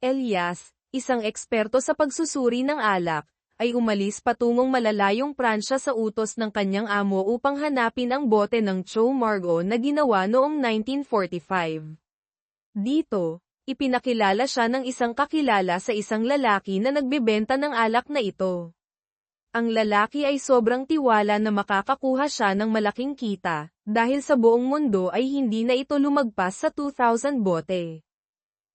Elias, isang eksperto sa pagsusuri ng alak, ay umalis patungong malalayong Pransya sa utos ng kanyang amo upang hanapin ang bote ng Chou Margaux na ginawa noong 1945. Dito, ipinakilala siya ng isang kakilala sa isang lalaki na nagbebenta ng alak na ito. Ang lalaki ay sobrang tiwala na makakakuha siya ng malaking kita, dahil sa buong mundo ay hindi na ito lumagpas sa 2,000 bote.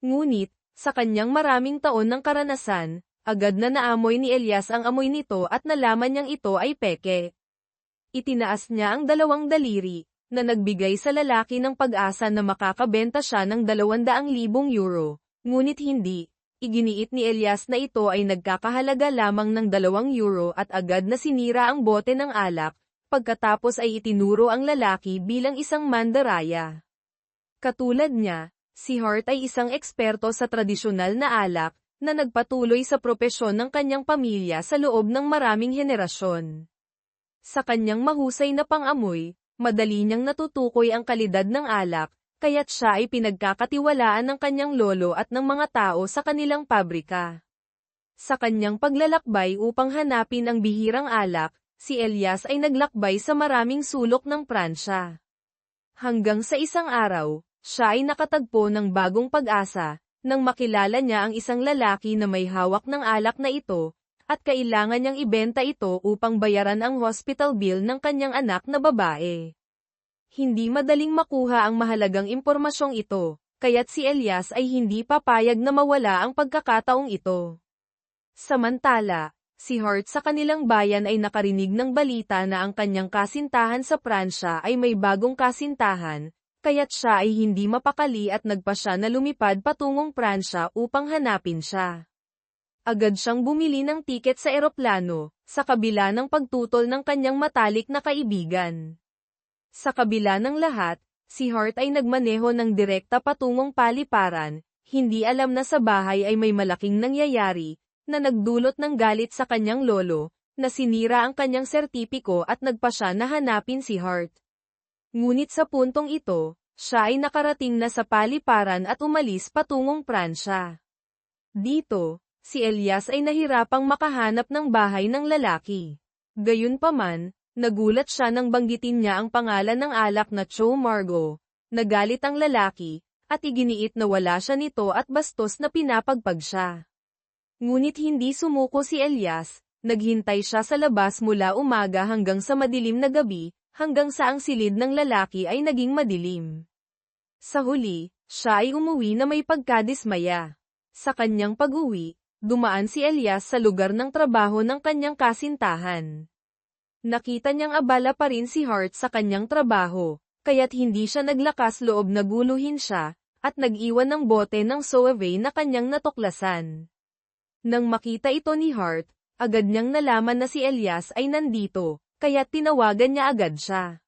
Ngunit, sa kanyang maraming taon ng karanasan, agad na naamoy ni Elias ang amoy nito at nalaman niyang ito ay peke. Itinaas niya ang 2 daliri, na nagbigay sa lalaki ng pag-asa na makakabenta siya ng 200,000 euro, ngunit hindi. Iginiit ni Elias na ito ay nagkakahalaga lamang ng 2 euro at agad na sinira ang bote ng alak, pagkatapos ay itinuro ang lalaki bilang isang mandaraya. Katulad niya, si Hart ay isang eksperto sa tradisyonal na alak, na nagpatuloy sa propesyon ng kanyang pamilya sa loob ng maraming henerasyon. Sa kanyang mahusay na pang-amoy, madali niyang natutukoy ang kalidad ng alak, kaya't siya ay pinagkakatiwalaan ng kanyang lolo at ng mga tao sa kanilang pabrika. Sa kanyang paglalakbay upang hanapin ang bihirang alak, si Elias ay naglakbay sa maraming sulok ng Pransya. Hanggang sa isang araw, siya ay nakatagpo ng bagong pag-asa, nang makilala niya ang isang lalaki na may hawak ng alak na ito, at kailangan niyang ibenta ito upang bayaran ang hospital bill ng kanyang anak na babae. Hindi madaling makuha ang mahalagang impormasyong ito, kaya't si Elias ay hindi papayag na mawala ang pagkakataong ito. Samantala, si Hart sa kanilang bayan ay nakarinig ng balita na ang kanyang kasintahan sa Pransya ay may bagong kasintahan, kaya't siya ay hindi mapakali at nagpasya na lumipad patungong Pransya upang hanapin siya. Agad siyang bumili ng tiket sa eroplano, sa kabila ng pagtutol ng kanyang matalik na kaibigan. Sa kabila ng lahat, si Hart ay nagmaneho ng direkta patungong paliparan, hindi alam na sa bahay ay may malaking nangyayari, na nagdulot ng galit sa kanyang lolo, na sinira ang kanyang sertipiko at nagpasya na hanapin si Hart. Ngunit sa puntong ito, siya ay nakarating na sa paliparan at umalis patungong Pransya. Dito, si Elias ay nahirapang makahanap ng bahay ng lalaki. Gayunpaman, nagulat siya nang banggitin niya ang pangalan ng alak na Chou Margaux. Nagalit ang lalaki, at iginiit na wala siya nito at bastos na pinapagpag siya. Ngunit hindi sumuko si Elias, naghintay siya sa labas mula umaga hanggang sa madilim na gabi, hanggang sa ang silid ng lalaki ay naging madilim. Sa huli, siya ay umuwi na may pagkadismaya. Sa kanyang pag-uwi, dumaan si Elias sa lugar ng trabaho ng kanyang kasintahan. Nakita niyang abala pa rin si Hart sa kanyang trabaho, kaya't hindi siya naglakas loob na guluhin siya, at nag-iwan ng bote ng Soave na kanyang natuklasan. Nang makita ito ni Hart, agad niyang nalaman na si Elias ay nandito, kaya't tinawagan niya agad siya.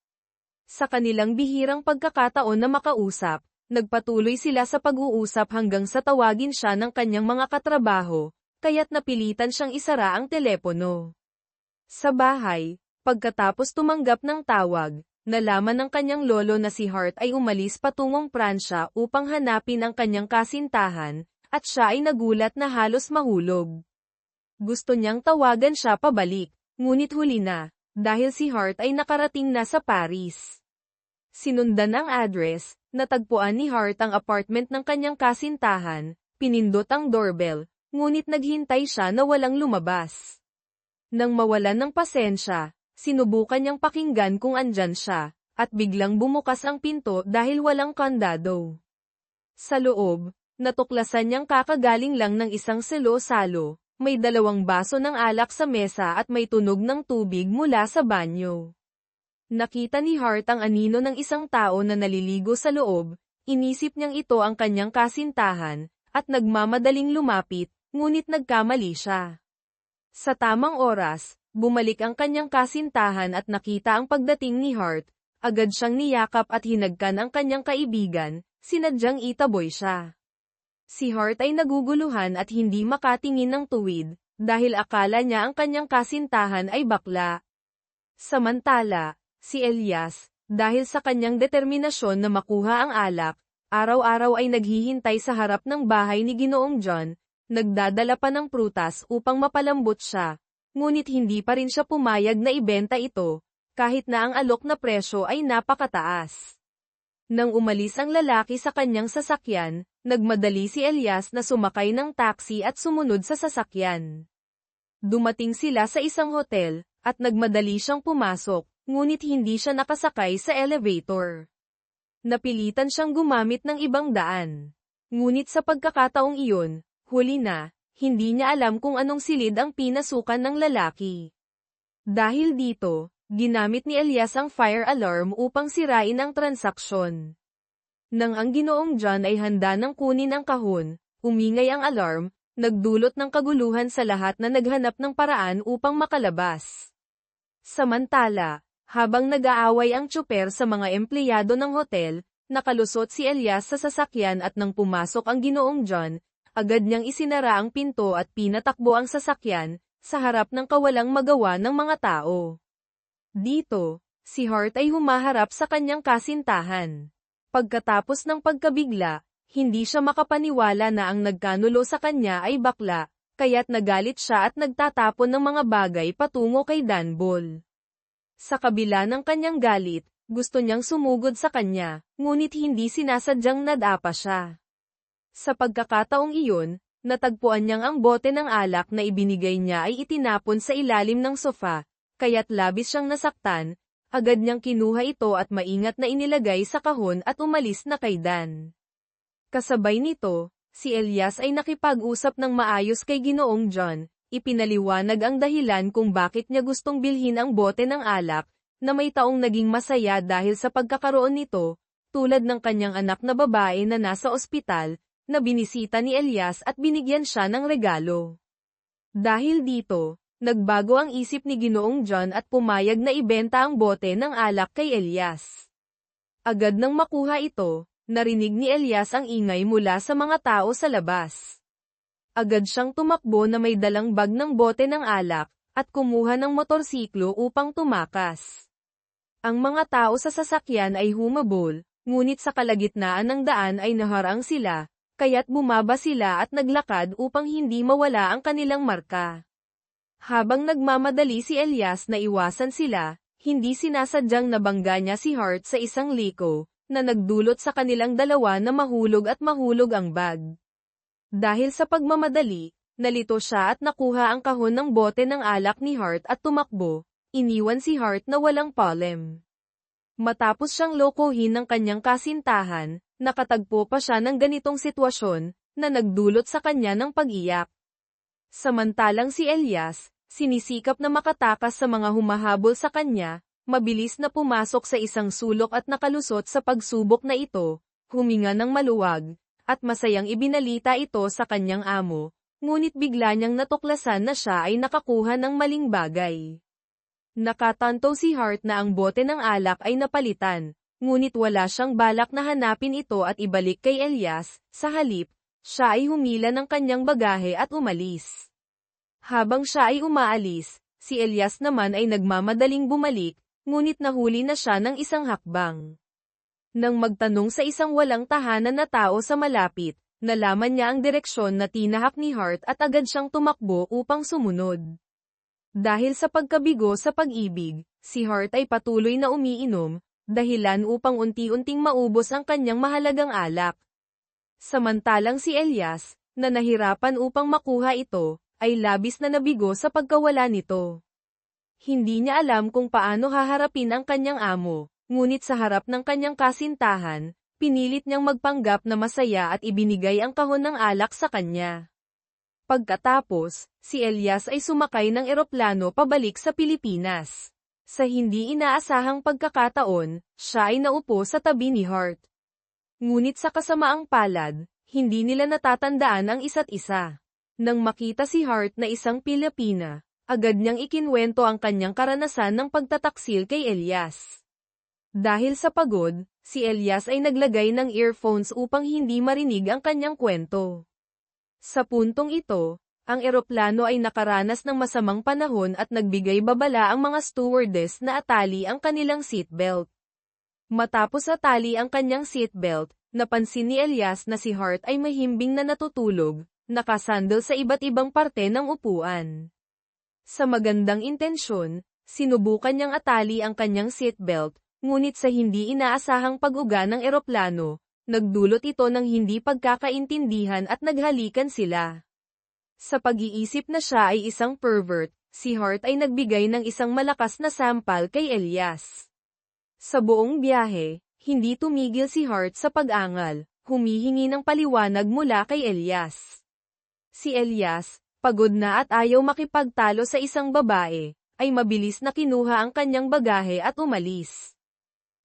Sa kanilang bihirang pagkakataon na makausap, nagpatuloy sila sa pag-uusap hanggang sa tawagin siya ng kanyang mga katrabaho, kaya't napilitan siyang isara ang telepono. Sa bahay, pagkatapos tumanggap ng tawag, nalaman ng kanyang lolo na si Hart ay umalis patungong Pransya upang hanapin ang kanyang kasintahan, at siya ay nagulat na halos mahulog. Gusto niyang tawagan siya pabalik, ngunit huli na, dahil si Hart ay nakarating na sa Paris. Sinundan ang address, natagpuan ni Hart ang apartment ng kanyang kasintahan, pinindot ang doorbell, ngunit naghintay siya na walang lumabas. Nang mawalan ng pasensya, sinubukan niyang pakinggan kung andyan siya, at biglang bumukas ang pinto dahil walang kandado. Sa loob, natuklasan niyang kakagaling lang ng isang salo-salo, may 2 baso ng alak sa mesa at may tunog ng tubig mula sa banyo. Nakita ni Hart ang anino ng isang tao na naliligo sa loob, inisip niyang ito ang kanyang kasintahan, at nagmamadaling lumapit, ngunit nagkamali siya. Sa tamang oras, bumalik ang kanyang kasintahan at nakita ang pagdating ni Hart, agad siyang niyakap at hinagkan ang kanyang kaibigan, sinadyang itaboy siya. Si Hart ay naguguluhan at hindi makatingin ng tuwid, dahil akala niya ang kanyang kasintahan ay bakla. Samantala, si Elias, dahil sa kanyang determinasyon na makuha ang alak, Araw-araw ay naghihintay sa harap ng bahay ni Ginoong John, nagdadala pa ng prutas upang mapalambot siya, ngunit hindi pa rin siya pumayag na ibenta ito, kahit na ang alok na presyo ay napakataas. Nang umalis ang lalaki sa kanyang sasakyan, nagmadali si Elias na sumakay ng taxi at sumunod sa sasakyan. Dumating sila sa isang hotel, at nagmadali siyang pumasok, ngunit hindi siya nakasakay sa elevator. Napilitan siyang gumamit ng ibang daan. Ngunit sa pagkakataong iyon, huli na, hindi niya alam kung anong silid ang pinasukan ng lalaki. Dahil dito, ginamit ni Elias ang fire alarm upang sirain ang transaksyon. Nang ang Ginoong John ay handa ng kunin ang kahon, umingay ang alarm, nagdulot ng kaguluhan sa lahat na naghanap ng paraan upang makalabas. Samantala, habang nag-aaway ang tsuper sa mga empleyado ng hotel, nakalusot si Elias sa sasakyan at nang pumasok ang Ginoong John, agad niyang isinara ang pinto at pinatakbo ang sasakyan, sa harap ng kawalang magawa ng mga tao. Dito, si Hart ay humaharap sa kanyang kasintahan. Pagkatapos ng pagkabigla, hindi siya makapaniwala na ang nagkanulo sa kanya ay bakla, kaya't nagalit siya at nagtatapon ng mga bagay patungo kay Danbol. Sa kabila ng kanyang galit, gusto niyang sumugod sa kanya, ngunit hindi sinasadyang nadapa siya. Sa pagkakataong iyon, natagpuan niyang ang bote ng alak na ibinigay niya ay itinapon sa ilalim ng sofa, kaya't labis siyang nasaktan, agad niyang kinuha ito at maingat na inilagay sa kahon at umalis na kay Dan. Kasabay nito, si Elias ay nakipag-usap ng maayos kay Ginoong John, ipinaliwanag ang dahilan kung bakit niya gustong bilhin ang bote ng alak, na may taong naging masaya dahil sa pagkakaroon nito, tulad ng kanyang anak na babae na nasa ospital, na binisita ni Elias at binigyan siya ng regalo. Dahil dito, nagbago ang isip ni Ginoong John at pumayag na ibenta ang bote ng alak kay Elias. Agad nang makuha ito, narinig ni Elias ang ingay mula sa mga tao sa labas. Agad siyang tumakbo na may dalang bag ng bote ng alak, at kumuha ng motorsiklo upang tumakas. Ang mga tao sa sasakyan ay humabol, ngunit sa kalagitnaan ng daan ay naharang sila, kaya't bumaba sila at naglakad upang hindi mawala ang kanilang marka. Habang nagmamadali si Elias na iwasan sila, hindi sinasadyang nabangga niya si Hart sa isang liko, na nagdulot sa kanilang dalawa na mahulog ang bag. Dahil sa pagmamadali, nalito siya at nakuha ang kahon ng bote ng alak ni Hart at tumakbo, iniwan si Hart na walang palem. Matapos siyang lokohin ng kanyang kasintahan, nakatagpo pa siya ng ganitong sitwasyon, na nagdulot sa kanya ng pag-iyak. Samantalang si Elias, sinisikap na makatakas sa mga humahabol sa kanya, mabilis na pumasok sa isang sulok at nakalusot sa pagsubok na ito, huminga ng maluwag, at masayang ibinalita ito sa kanyang amo, ngunit bigla niyang natuklasan na siya ay nakakuha ng maling bagay. Nakatanto si Hart na ang bote ng alak ay napalitan, ngunit wala siyang balak na hanapin ito at ibalik kay Elias, sa halip, siya ay humila ng kanyang bagahe at umalis. Habang siya ay umaalis, si Elias naman ay nagmamadaling bumalik, ngunit nahuli na siya ng isang hakbang. Nang magtanong sa isang walang tahanan na tao sa malapit, nalaman niya ang direksyon na tinahak ni Hart at agad siyang tumakbo upang sumunod. Dahil sa pagkabigo sa pag-ibig, si Hart ay patuloy na umiinom, dahilan upang unti-unting maubos ang kanyang mahalagang alak. Samantalang si Elias, na nahirapan upang makuha ito, ay labis na nabigo sa pagkawala nito. Hindi niya alam kung paano haharapin ang kanyang amo, ngunit sa harap ng kanyang kasintahan, pinilit niyang magpanggap na masaya at ibinigay ang kahon ng alak sa kanya. Pagkatapos, si Elias ay sumakay ng eroplano pabalik sa Pilipinas. Sa hindi inaasahang pagkakataon, siya ay naupo sa tabi ni Hart. Ngunit sa kasamaang palad, hindi nila natatandaan ang isa't isa. Nang makita si Hart na isang Pilipina, agad niyang ikinwento ang kanyang karanasan ng pagtataksil kay Elias. Dahil sa pagod, si Elias ay naglagay ng earphones upang hindi marinig ang kanyang kwento. Sa puntong ito, ang eroplano ay nakaranas ng masamang panahon at nagbigay babala ang mga stewardess na atali ang kanilang seatbelt. Matapos atali ang kanyang seatbelt, Napansin ni Elias na si Hart ay mahimbing na natutulog, nakasandal sa iba't ibang parte ng upuan. Sa magandang intensyon, sinubukan niyang atali ang kanyang seatbelt, ngunit sa hindi inaasahang pag-uga ng eroplano, nagdulot ito ng hindi pagkakaintindihan at naghalikan sila. Sa pag-iisip na siya ay isang pervert, si Hart ay nagbigay ng isang malakas na sampal kay Elias. Sa buong biyahe, hindi tumigil si Hart sa pag-angal, humihingi ng paliwanag mula kay Elias. Si Elias, pagod na at ayaw makipagtalo sa isang babae, ay mabilis na kinuha ang kanyang bagahe at umalis.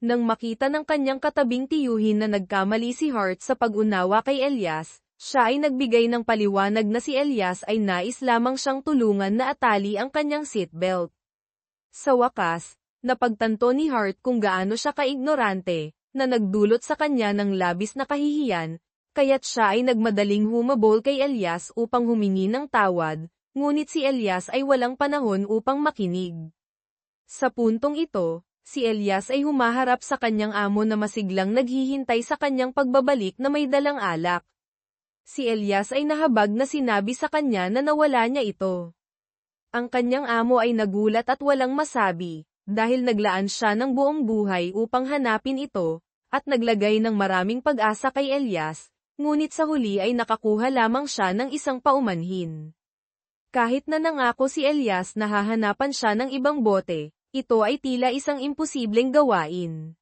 Nang makita ng kanyang katabing tiyuhin na nagkamali si Hart sa pag-unawa kay Elias, siya ay nagbigay ng paliwanag na si Elias ay nais lamang siyang tulungan na atali ang kanyang seatbelt. Sa wakas, napagtanto ni Hart kung gaano siya kaignorante, na nagdulot sa kanya ng labis na kahihiyan, kaya't siya ay nagmadaling humabol kay Elias upang humingi ng tawad, ngunit si Elias ay walang panahon upang makinig. Sa puntong ito, si Elias ay humaharap sa kanyang amo na masiglang naghihintay sa kanyang pagbabalik na may dalang alak. Si Elias ay nahabag na sinabi sa kanya na nawala niya ito. Ang kanyang amo ay nagulat at walang masabi, dahil naglaan siya ng buong buhay upang hanapin ito, at naglagay ng maraming pag-asa kay Elias, ngunit sa huli ay nakakuha lamang siya ng isang paumanhin. Kahit na nangako si Elias na hahanapan siya ng ibang bote, ito ay tila isang imposibleng gawain.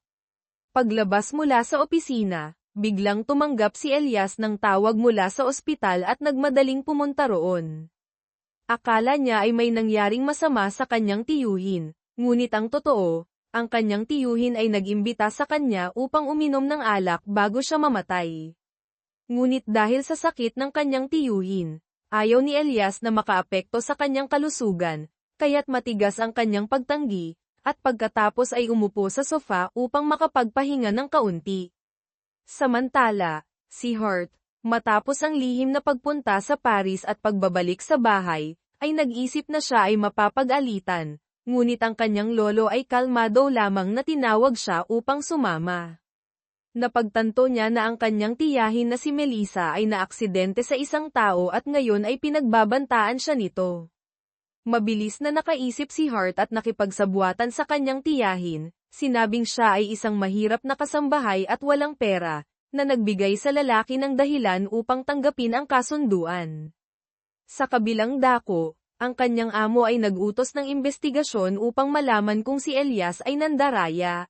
Paglabas mula sa opisina, biglang tumanggap si Elias ng tawag mula sa ospital at nagmadaling pumunta roon. Akala niya ay may nangyaring masama sa kanyang tiyuhin, ngunit ang totoo, ang kanyang tiyuhin ay nag-imbita sa kanya upang uminom ng alak bago siya mamatay. Ngunit dahil sa sakit ng kanyang tiyuhin, ayaw ni Elias na makaapekto sa kanyang kalusugan, kaya't matigas ang kanyang pagtanggi, at pagkatapos ay umupo sa sofa upang makapagpahinga ng kaunti. Samantala, si Hart, matapos ang lihim na pagpunta sa Paris at pagbabalik sa bahay, ay nag-isip na siya ay mapapag-alitan, ngunit ang kanyang lolo ay kalmado lamang na tinawag siya upang sumama. Napagtanto niya na ang kanyang tiyahin na si Melissa ay naaksidente sa isang tao at ngayon ay pinagbabantaan siya nito. Mabilis na nakaisip si Hart at nakipagsabuatan sa kanyang tiyahin, sinabing siya ay isang mahirap na kasambahay at walang pera, na nagbigay sa lalaki ng dahilan upang tanggapin ang kasunduan. Sa kabilang dako, ang kanyang amo ay nag-utos ng investigasyon upang malaman kung si Elias ay nandaraya.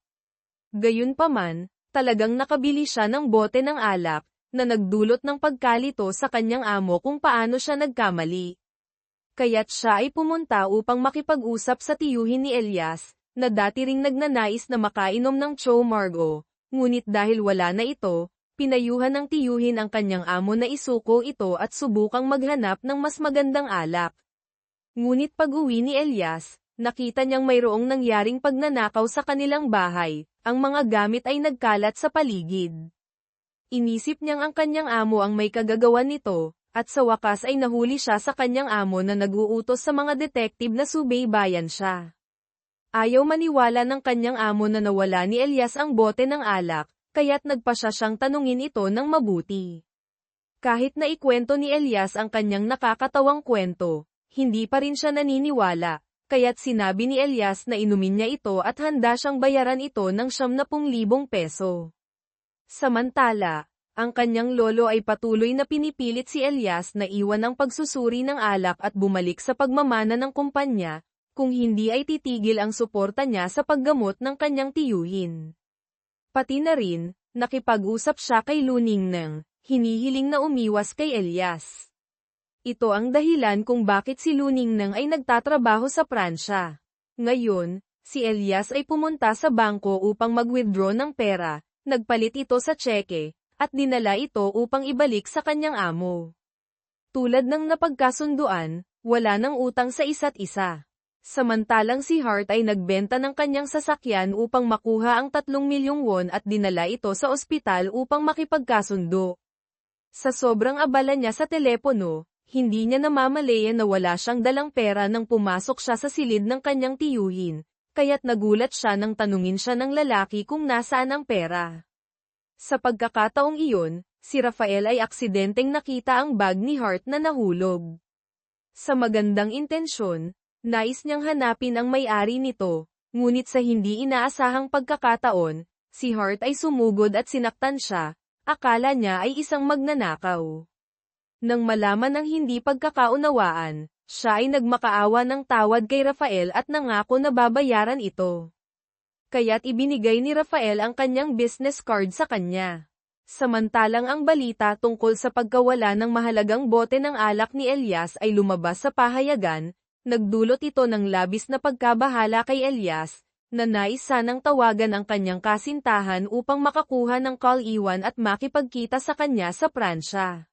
Gayunpaman, talagang nakabili siya ng bote ng alak, na nagdulot ng pagkalito sa kanyang amo kung paano siya nagkamali. Kaya't siya ay pumunta upang makipag-usap sa tiyuhin ni Elias, na dati ring nagnanais na makainom ng Cho Margo, ngunit dahil wala na ito, pinayuhan ng tiyuhin ang kanyang amo na isuko ito at subukang maghanap ng mas magandang alak. Ngunit pag-uwi ni Elias, nakita niyang mayroong nangyaring pagnanakaw sa kanilang bahay, ang mga gamit ay nagkalat sa paligid. Inisip niyang ang kanyang amo ang may kagagawan nito, at sa wakas ay nahuli siya sa kanyang amo na nag-uutos sa mga detektive na subaybayan siya. Ayaw maniwala ng kanyang amo na nawala ni Elias ang bote ng alak, kaya't nagpa siya siyang tanungin ito ng mabuti. Kahit na ikwento ni Elias ang kanyang nakakatawang kwento, hindi pa rin siya naniniwala, kaya't sinabi ni Elias na inumin niya ito at handa siyang bayaran ito ng 70,000 peso. Samantala, ang kanyang lolo ay patuloy na pinipilit si Elias na iwan ang pagsusuri ng alak at bumalik sa pagmamana ng kumpanya, kung hindi ay titigil ang suporta niya sa paggamot ng kanyang tiyuhin. Pati na rin, nakipag-usap siya kay Luningnang, hinihiling na umiwas kay Elias. Ito ang dahilan kung bakit si Luningnang ay nagtatrabaho sa Pransya. Ngayon, si Elias ay pumunta sa bangko upang mag-withdraw ng pera, nagpalit ito sa tseke, at dinala ito upang ibalik sa kanyang amo. Tulad ng napagkasunduan, wala nang utang sa isa't isa. Samantalang si Hart ay nagbenta ng kanyang sasakyan upang makuha ang 3,000,000 won at dinala ito sa ospital upang makipagkasundo. Sa sobrang abala niya sa telepono, hindi niya namamalayan na wala siyang dalang pera nang pumasok siya sa silid ng kanyang tiyuhin, kaya't nagulat siya nang tanungin siya ng lalaki kung nasaan ang pera. Sa pagkakataong iyon, si Rafael ay aksidenteng nakita ang bag ni Hart na nahulog. Sa magandang intensyon, nais niyang hanapin ang may-ari nito, ngunit sa hindi inaasahang pagkakataon, si Hart ay sumugod at sinaktan siya, akala niya ay isang magnanakaw. Nang malaman ang hindi pagkakaunawaan, siya ay nagmakaawa ng tawad kay Rafael at nangako na babayaran ito. Kaya't ibinigay ni Rafael ang kanyang business card sa kanya. Samantalang ang balita tungkol sa pagkawala ng mahalagang bote ng alak ni Elias ay lumabas sa pahayagan, nagdulot ito ng labis na pagkabahala kay Elias, na nais sanang tawagan ang kanyang kasintahan upang makakuha ng call-iwan at makipagkita sa kanya sa Pransya.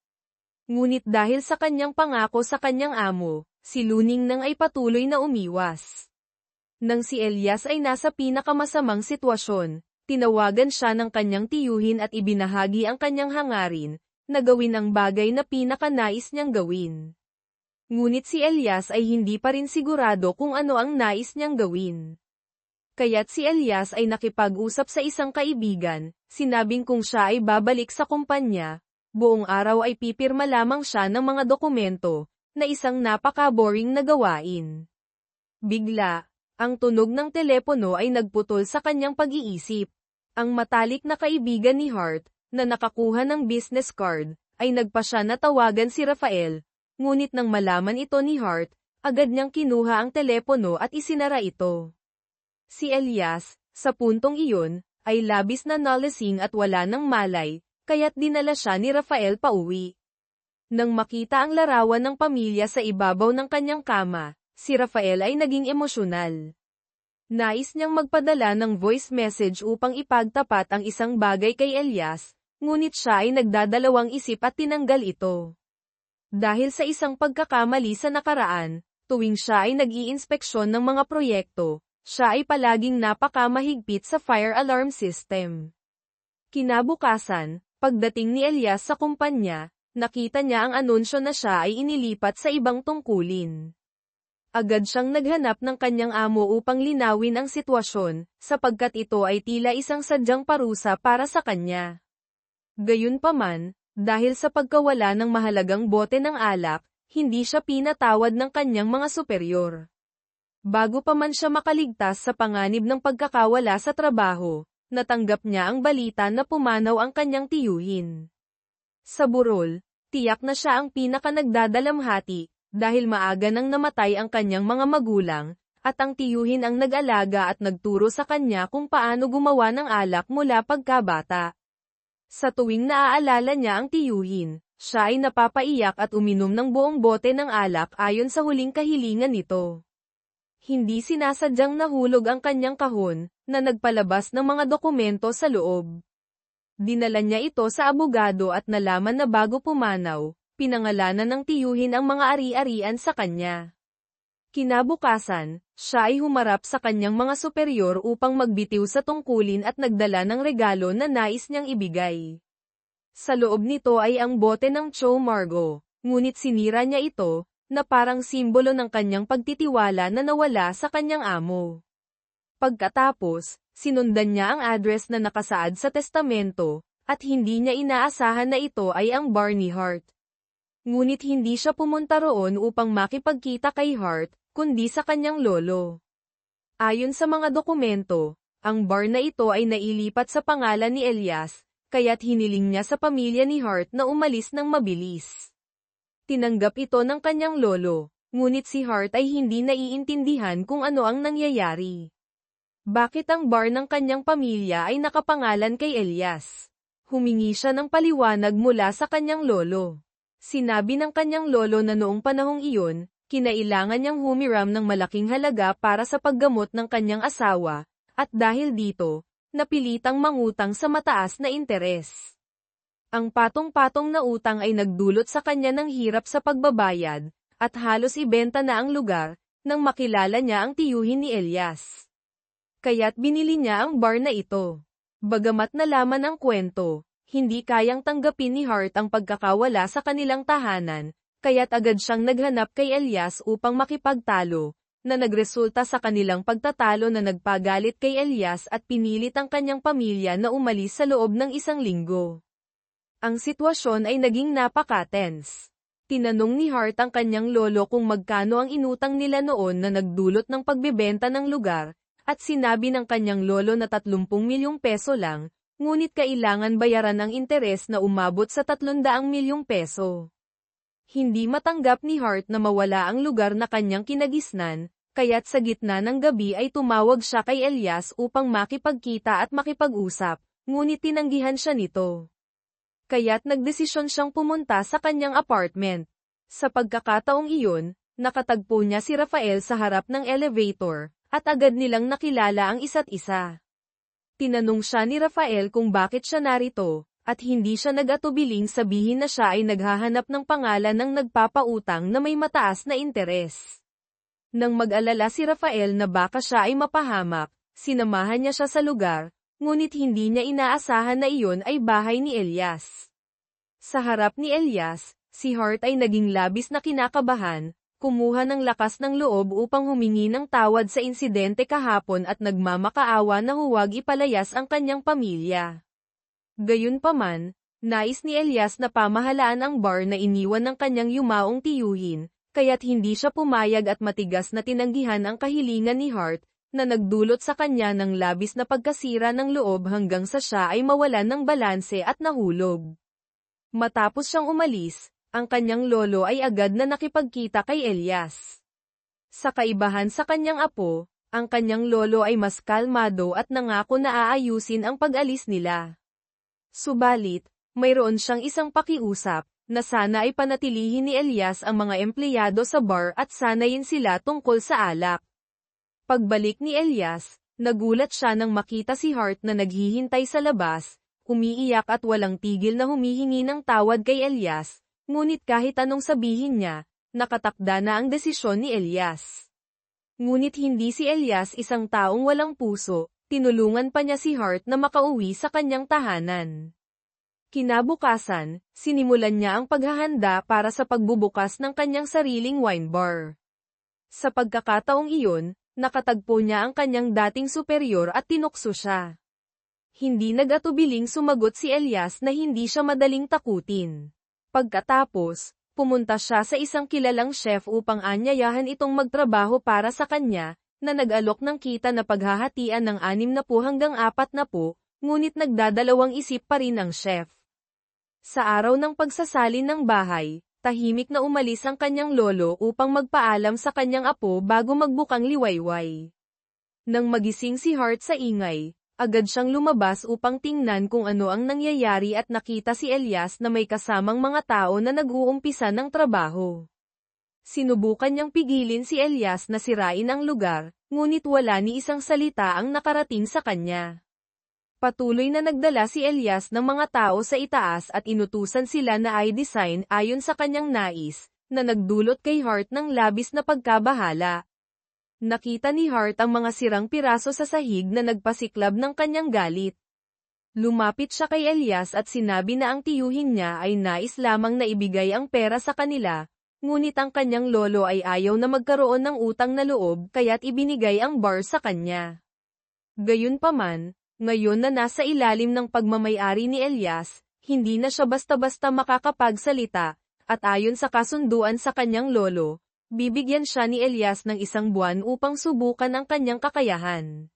Ngunit dahil sa kanyang pangako sa kanyang amo, si Luning nang ay patuloy na umiwas. Nang si Elias ay nasa pinakamasamang sitwasyon, tinawagan siya ng kanyang tiyuhin at ibinahagi ang kanyang hangarin, na gawin ang bagay na pinakanais niyang gawin. Ngunit si Elias ay hindi pa rin sigurado kung ano ang nais niyang gawin. Kaya't si Elias ay nakipag-usap sa isang kaibigan, sinabing kung siya ay babalik sa kumpanya, buong araw ay pipirma lamang siya ng mga dokumento, na isang napaka-boring na gawain. Bigla, ang tunog ng telepono ay nagputol sa kanyang pag-iisip. Ang matalik na kaibigan ni Hart, na nakakuha ng business card, ay nagpa siya na tawagan si Rafael, ngunit nang malaman ito ni Hart, agad niyang kinuha ang telepono at isinara ito. Si Elias, sa puntong iyon, ay labis na nalasing at wala ng malay, kaya't dinala siya ni Rafael pauwi. Nang makita ang larawan ng pamilya sa ibabaw ng kanyang kama, si Rafael ay naging emosyonal. Nais niyang magpadala ng voice message upang ipagtapat ang isang bagay kay Elias, ngunit siya ay nagdadalawang isip at tinanggal ito. Dahil sa isang pagkakamali sa nakaraan, tuwing siya ay nag-iinspeksyon ng mga proyekto, siya ay palaging napakamahigpit sa fire alarm system. Kinabukasan, pagdating ni Elias sa kumpanya, nakita niya ang anunsyo na siya ay inilipat sa ibang tungkulin. Agad siyang naghanap ng kanyang amo upang linawin ang sitwasyon, sapagkat ito ay tila isang sadyang parusa para sa kanya. Gayunpaman, dahil sa pagkawala ng mahalagang bote ng alak, hindi siya pinatawad ng kanyang mga superior. Bago pa man siya makaligtas sa panganib ng pagkakawala sa trabaho, natanggap niya ang balita na pumanaw ang kanyang tiyuhin. Sa burol, tiyak na siya ang pinaka-nagdadalamhati, dahil maaga nang namatay ang kanyang mga magulang, at ang tiyuhin ang nag-alaga at nagturo sa kanya kung paano gumawa ng alak mula pagkabata. Sa tuwing naaalala niya ang tiyuhin, siya ay napapaiyak at uminom ng buong bote ng alak ayon sa huling kahilingan nito. Hindi sinasadyang nahulog ang kanyang kahon, na nagpalabas ng mga dokumento sa loob. Dinala niya ito sa abogado at nalaman na bago pumanaw, pinangalanan ng tiyuhin ang mga ari-arian sa kanya. Kinabukasan, siya ay humarap sa kanyang mga superior upang magbitiw sa tungkulin at nagdala ng regalo na nais niyang ibigay. Sa loob nito ay ang bote ng Cho Margo, ngunit sinira niya ito, na parang simbolo ng kanyang pagtitiwala na nawala sa kanyang amo. Pagkatapos, sinundan niya ang address na nakasaad sa testamento, at hindi niya inaasahan na ito ay ang bar ni Hart. Ngunit hindi siya pumunta roon upang makipagkita kay Hart, kundi sa kanyang lolo. Ayon sa mga dokumento, ang bar na ito ay nailipat sa pangalan ni Elias, kaya't hiniling niya sa pamilya ni Hart na umalis ng mabilis. Tinanggap ito ng kanyang lolo, ngunit si Hart ay hindi naiintindihan kung ano ang nangyayari. Bakit ang bar ng kanyang pamilya ay nakapangalan kay Elias? Humingi siya ng paliwanag mula sa kanyang lolo. Sinabi ng kanyang lolo na noong panahong iyon, kinailangan niyang humiram ng malaking halaga para sa paggamot ng kanyang asawa, at dahil dito, napilitang mangutang sa mataas na interes. Ang patong-patong na utang ay nagdulot sa kanya ng hirap sa pagbabayad, at halos ibenta na ang lugar, nang makilala niya ang tiyuhin ni Elias. Kaya't binili niya ang bar na ito. Bagamat nalaman ang kwento, hindi kayang tanggapin ni Hart ang pagkakawala sa kanilang tahanan, kaya't agad siyang naghanap kay Elias upang makipagtalo, na nagresulta sa kanilang pagtatalo na nagpagalit kay Elias at pinilit ang kanyang pamilya na umalis sa loob ng 1 linggo. Ang sitwasyon ay naging napaka-tense. Tinanong ni Hart ang kanyang lolo kung magkano ang inutang nila noon na nagdulot ng pagbebenta ng lugar, at sinabi ng kanyang lolo na 30 milyong peso lang, ngunit kailangan bayaran ang interes na umabot sa 300 milyong peso. Hindi matanggap ni Hart na mawala ang lugar na kanyang kinagisnan, kaya't sa gitna ng gabi ay tumawag siya kay Elias upang makipagkita at makipag-usap, ngunit tinanggihan siya nito. Kaya't nagdesisyon siyang pumunta sa kanyang apartment. Sa pagkakataong iyon, nakatagpo niya si Rafael sa harap ng elevator, at agad nilang nakilala ang isa't isa. Tinanong siya ni Rafael kung bakit siya narito, at hindi siya nag-atubiling sabihin na siya ay naghahanap ng pangalan ng nagpapautang na may mataas na interes. Nang mag-alala si Rafael na baka siya ay mapahamak, sinamahan niya siya sa lugar, ngunit hindi niya inaasahan na iyon ay bahay ni Elias. Sa harap ni Elias, si Hart ay naging labis na kinakabahan, kumuha ng lakas ng loob upang humingi ng tawad sa insidente kahapon at nagmamakaawa na huwag ipalayas ang kanyang pamilya. Gayunpaman, nais ni Elias na pamahalaan ang bar na iniwan ng kanyang yumaong tiyuhin, kaya't hindi siya pumayag at matigas na tinanggihan ang kahilingan ni Hart, na nagdulot sa kanya ng labis na pagkasira ng loob hanggang sa siya ay mawalan ng balanse at nahulog. Matapos siyang umalis, ang kanyang lolo ay agad na nakipagkita kay Elias. Sa kaibahan sa kanyang apo, ang kanyang lolo ay mas kalmado at nangako na aayusin ang pag-alis nila. Subalit, mayroon siyang isang pakiusap, na sana ay panatilihin ni Elias ang mga empleyado sa bar at sanayin sila tungkol sa alak. Pagbalik ni Elias, nagulat siya nang makita si Hart na naghihintay sa labas, umiiyak at walang tigil na humihingi ng tawad kay Elias, ngunit kahit anong sabihin niya, nakatakda na ang desisyon ni Elias. Ngunit hindi si Elias isang taong walang puso, tinulungan pa niya si Hart na makauwi sa kanyang tahanan. Kinabukasan, sinimulan niya ang paghahanda para sa pagbubukas ng kanyang sariling wine bar. Sa pagkakataong iyon, nakatagpo niya ang kanyang dating superior at tinukso siya. Hindi nag-atubiling sumagot si Elias na hindi siya madaling takutin. Pagkatapos, pumunta siya sa isang kilalang chef upang anyayahan itong magtrabaho para sa kanya, na nag-alok ng kita na paghahatian ng 60 hanggang 40, ngunit nagdadalawang isip pa rin ang chef. Sa araw ng pagsasalin ng bahay, tahimik na umalis ang kanyang lolo upang magpaalam sa kanyang apo bago magbukang liwayway. Nang magising si Hart sa ingay, agad siyang lumabas upang tingnan kung ano ang nangyayari at nakita si Elias na may kasamang mga tao na nag-uumpisa ng trabaho. Sinubukan niyang pigilin si Elias na sirain ang lugar, ngunit wala ni isang salita ang nakarating sa kanya. Patuloy na nagdala si Elias ng mga tao sa itaas at inutusan sila na i-design ayon sa kanyang nais, na nagdulot kay Hart ng labis na pagkabahala. Nakita ni Hart ang mga sirang piraso sa sahig na nagpasiklab ng kanyang galit. Lumapit siya kay Elias at sinabi na ang tiyuhin niya ay nais lamang na ibigay ang pera sa kanila, ngunit ang kanyang lolo ay ayaw na magkaroon ng utang na loob kaya't ibinigay ang bar sa kanya. Gayunpaman, ngayon na nasa ilalim ng pagmamayari ni Elias, hindi na siya basta-basta makakapagsalita, at ayon sa kasunduan sa kanyang lolo, bibigyan siya ni Elias ng 1 buwan upang subukan ang kanyang kakayahan.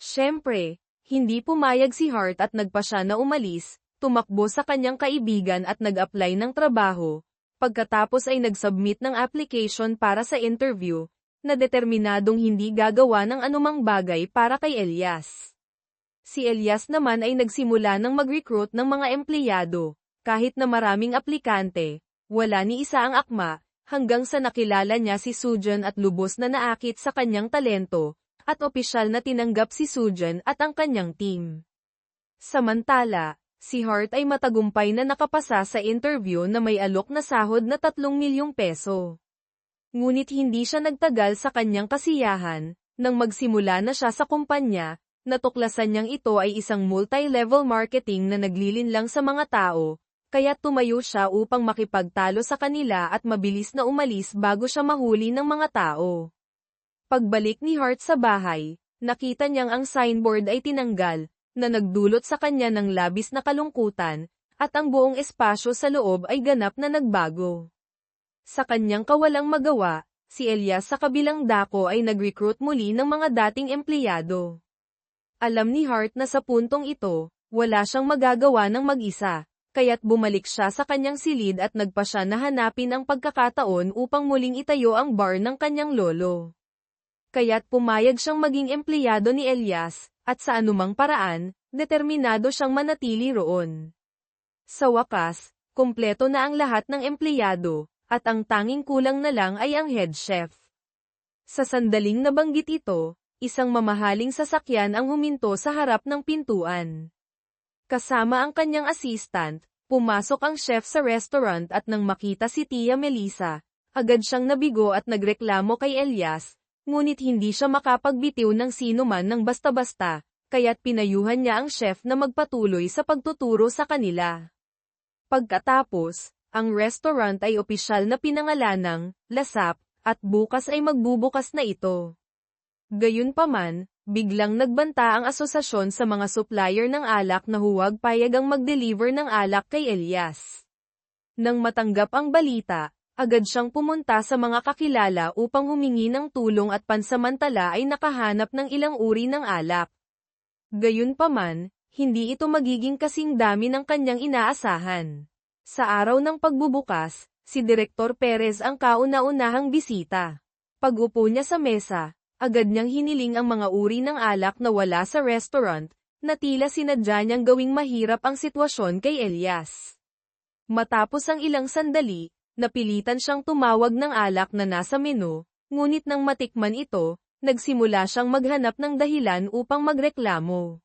Siyempre, hindi pumayag si Hart at nagpa siya na umalis, tumakbo sa kanyang kaibigan at nag-apply ng trabaho, pagkatapos ay nag-submit ng application para sa interview, na determinadong hindi gagawa ng anumang bagay para kay Elias. Si Elias naman ay nagsimula ng mag-recruit ng mga empleyado, kahit na maraming aplikante, wala ni isa ang akma, hanggang sa nakilala niya si Sujan at lubos na naakit sa kanyang talento, at opisyal na tinanggap si Sujan at ang kanyang team. Samantala, si Hart ay matagumpay na nakapasa sa interview na may alok na sahod na 3 milyong peso. Ngunit hindi siya nagtagal sa kanyang kasiyahan, nang magsimula na siya sa kumpanya, natuklasan niyang ito ay isang multi-level marketing na naglilinlang sa mga tao, kaya tumayo siya upang makipagtalo sa kanila at mabilis na umalis bago siya mahuli ng mga tao. Pagbalik ni Hart sa bahay, nakita niyang ang signboard ay tinanggal, na nagdulot sa kanya ng labis na kalungkutan, at ang buong espasyo sa loob ay ganap na nagbago. Sa kanyang kawalang magawa, si Elias sa kabilang dako ay nag-recruit muli ng mga dating empleyado. Alam ni Hart na sa puntong ito, wala siyang magagawa ng mag-isa, kaya't bumalik siya sa kanyang silid at nagpa siya na hanapin ang pagkakataon upang muling itayo ang bar ng kanyang lolo. Kaya't pumayag siyang maging empleyado ni Elias, at sa anumang paraan, determinado siyang manatili roon. Sa wakas, kumpleto na ang lahat ng empleyado, at ang tanging kulang na lang ay ang head chef. Sa sandaling nabanggit ito, isang mamahaling sasakyan ang huminto sa harap ng pintuan. Kasama ang kanyang assistant, pumasok ang chef sa restaurant at nang makita si Tia Melissa, agad siyang nabigo at nagreklamo kay Elias, ngunit hindi siya makapagbitiw ng sino man ng basta-basta, kaya't pinayuhan niya ang chef na magpatuloy sa pagtuturo sa kanila. Pagkatapos, ang restaurant ay opisyal na pinangalanang Lasap, at bukas ay magbubukas na ito. Gayunpaman, biglang nagbanta ang asosasyon sa mga supplier ng alak na huwag payag ang mag-deliver ng alak kay Elias. Nang matanggap ang balita, agad siyang pumunta sa mga kakilala upang humingi ng tulong at pansamantala ay nakahanap ng ilang uri ng alak. Gayunpaman, hindi ito magiging kasing dami ng kanyang inaasahan. Sa araw ng pagbubukas, si Direktor Perez ang kauna-unahang bisita. Pag-upo niya sa mesa, agad niyang hiniling ang mga uri ng alak na wala sa restaurant, na tila sinadya niyang gawing mahirap ang sitwasyon kay Elias. Matapos ang ilang sandali, napilitan siyang tumawag ng alak na nasa menu, ngunit nang matikman ito, nagsimula siyang maghanap ng dahilan upang magreklamo.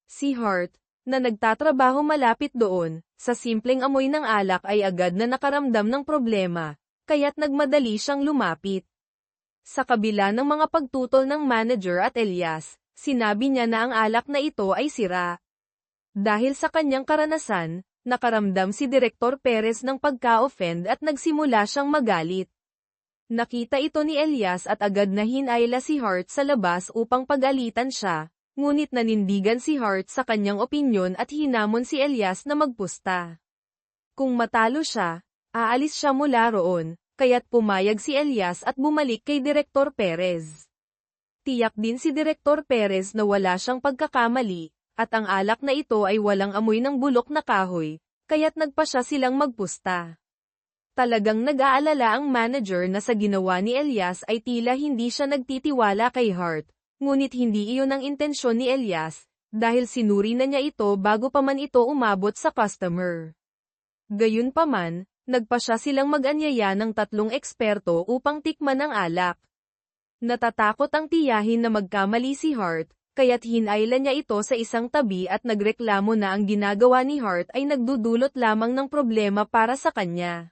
Si Hart, na nagtatrabaho malapit doon, sa simpleng amoy ng alak ay agad na nakaramdam ng problema, kaya't nagmadali siyang lumapit. Sa kabila ng mga pagtutol ng manager at Elias, sinabi niya na ang alak na ito ay sira. Dahil sa kanyang karanasan, nakaramdam si Direktor Perez ng pagka-offend at nagsimula siyang magalit. Nakita ito ni Elias at agad na hinayla si Hart sa labas upang pag-alitan siya, ngunit nanindigan si Hart sa kanyang opinyon at hinamon si Elias na magpusta. Kung matalo siya, aalis siya mula roon. Kaya't pumayag si Elias at bumalik kay Direktor Perez. Tiyak din si Direktor Perez na wala siyang pagkakamali, at ang alak na ito ay walang amoy ng bulok na kahoy, kaya't nagpa siya silang magpusta. Talagang nag-aalala ang manager na sa ginawa ni Elias ay tila hindi siya nagtitiwala kay Hart, ngunit hindi iyon ang intensyon ni Elias, dahil sinuri na niya ito bago pa man ito umabot sa customer. Gayunpaman, nagpa siya silang mag-anyaya ng 3 eksperto upang tikman ang alak. Natatakot ang tiyahin na magkamali si Hart, kaya't hinayla niya ito sa isang tabi at nagreklamo na ang ginagawa ni Hart ay nagdudulot lamang ng problema para sa kanya.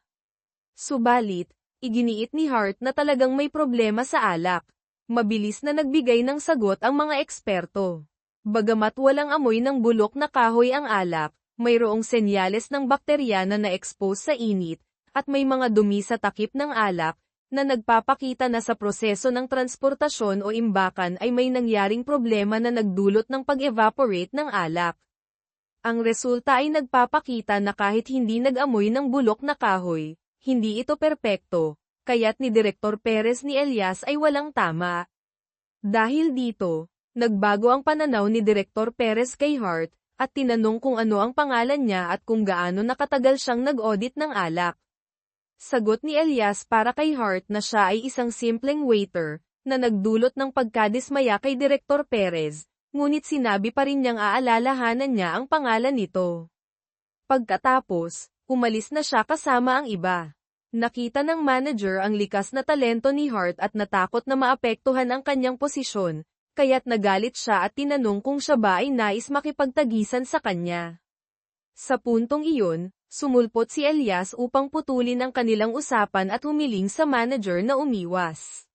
Subalit, iginiit ni Hart na talagang may problema sa alak. Mabilis na nagbigay ng sagot ang mga eksperto. Bagamat walang amoy ng bulok na kahoy ang alak, mayroong senyales ng bakterya na na-expose sa init, at may mga dumi sa takip ng alak, na nagpapakita na sa proseso ng transportasyon o imbakan ay may nangyaring problema na nagdulot ng pag-evaporate ng alak. Ang resulta ay nagpapakita na kahit hindi nag-amoy ng bulok na kahoy, hindi ito perpekto, kaya't ni Direktor Perez ni Elias ay walang tama. Dahil dito, nagbago ang pananaw ni Direktor Perez kay Hart, at tinanong kung ano ang pangalan niya at kung gaano nakatagal siyang nag-audit ng alak. Sagot ni Elias para kay Hart na siya ay isang simpleng waiter, na nagdulot ng pagkadismaya kay Direktor Perez, ngunit sinabi pa rin niyang aalalahanan niya ang pangalan nito. Pagkatapos, umalis na siya kasama ang iba. Nakita ng manager ang likas na talento ni Hart at natakot na maapektuhan ang kanyang posisyon, kaya't nagalit siya at tinanong kung siya ba ay nais makipagtagisan sa kanya. Sa puntong iyon, sumulpot si Elias upang putulin ang kanilang usapan at humiling sa manager na umiwas.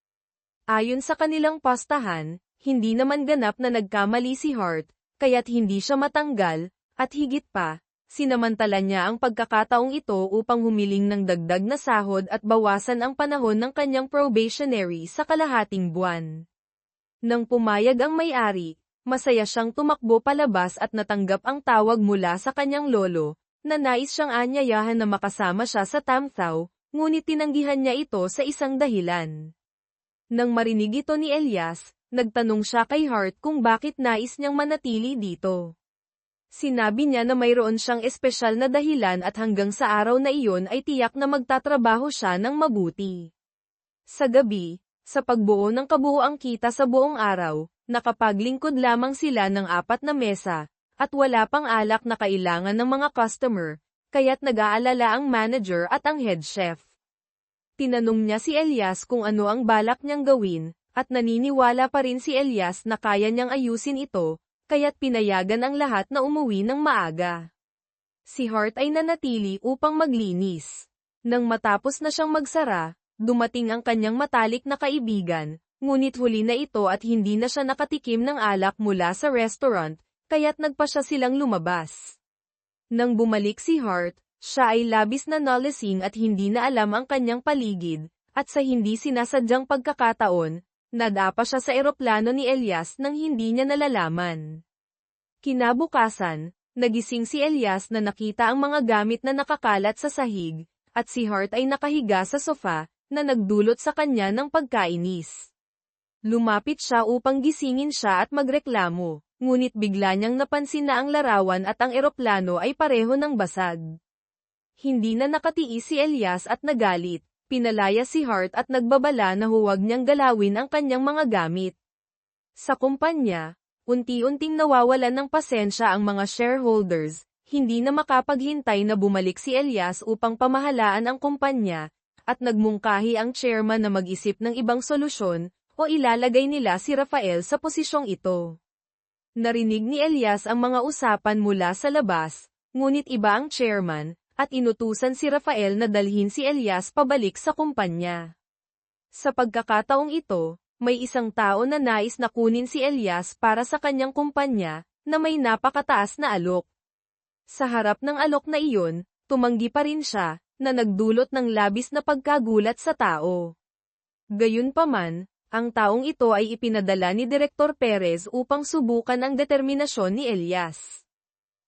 Ayon sa kanilang pastahan, hindi naman ganap na nagkamali si Hart, kaya't hindi siya matanggal, at higit pa, Sinamantala niya ang pagkakataong ito upang humiling ng dagdag na sahod at bawasan ang panahon ng kanyang probationary sa kalahating buwan. Nang pumayag ang may-ari, masaya siyang tumakbo palabas at natanggap ang tawag mula sa kanyang lolo, na nais siyang anyayahan na makasama siya sa Tamthao, ngunit tinanggihan niya ito sa isang dahilan. Nang marinig ito ni Elias, nagtanong siya kay Hart kung bakit nais niyang manatili dito. Sinabi niya na mayroon siyang espesyal na dahilan at hanggang sa araw na iyon ay tiyak na magtatrabaho siya ng mabuti. Sa gabi, sa pagbuo ng kabuuang kita sa buong araw, nakapaglingkod lamang sila ng 4 na mesa, at wala pang alak na kailangan ng mga customer, kaya't nag-aalala ang manager at ang head chef. Tinanong niya si Elias kung ano ang balak niyang gawin, at naniniwala pa rin si Elias na kaya niyang ayusin ito, kaya't pinayagan ang lahat na umuwi ng maaga. Si Hart ay nanatili upang maglinis. Nang matapos na siyang magsara, dumating ang kanyang matalik na kaibigan, ngunit huli na ito at hindi na siya nakatikim ng alak mula sa restaurant, kaya't nagpa siya silang lumabas. Nang bumalik si Hart, siya ay labis na nalasing at hindi na alam ang kanyang paligid, at sa hindi sinasadyang pagkakataon, nadapa siya sa eroplano ni Elias nang hindi niya nalalaman. Kinabukasan, nagising si Elias na nakita ang mga gamit na nakakalat sa sahig, at si Hart ay nakahiga sa sofa, na nagdulot sa kanya ng pagkainis. Lumapit siya upang gisingin siya at magreklamo, ngunit bigla niyang napansin na ang larawan at ang eroplano ay pareho ng basag. Hindi na nakatiis si Elias at nagalit. Pinalaya si Hart at nagbabala na huwag niyang galawin ang kanyang mga gamit. Sa kumpanya, unti-unting nawawalan ng pasensya ang mga shareholders, hindi na makapaghintay na bumalik si Elias upang pamahalaan ang kumpanya, at nagmungkahi ang chairman na mag-isip ng ibang solusyon, o ilalagay nila si Rafael sa posisyong ito. Narinig ni Elias ang mga usapan mula sa labas, ngunit iba ang chairman, at inutusan si Rafael na dalhin si Elias pabalik sa kumpanya. Sa pagkakataong ito, may isang tao na nais na kunin si Elias para sa kanyang kumpanya, na may napakataas na alok. Sa harap ng alok na iyon, tumanggi pa rin siya, na nagdulot ng labis na pagkagulat sa tao. Gayunpaman, ang taong ito ay ipinadala ni Direktor Perez upang subukan ang determinasyon ni Elias.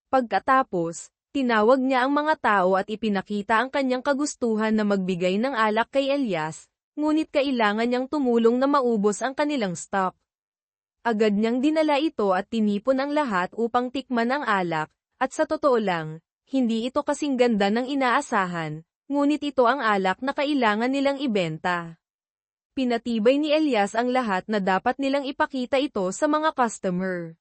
Pagkatapos, tinawag niya ang mga tao at ipinakita ang kanyang kagustuhan na magbigay ng alak kay Elias, ngunit kailangan niyang tumulong na maubos ang kanilang stock. Agad niyang dinala ito at tinipon ang lahat upang tikman ang alak, at sa totoo lang, hindi ito kasing ganda ng inaasahan, ngunit ito ang alak na kailangan nilang ibenta. Pinatibay ni Elias ang lahat na dapat nilang ipakita ito sa mga customer.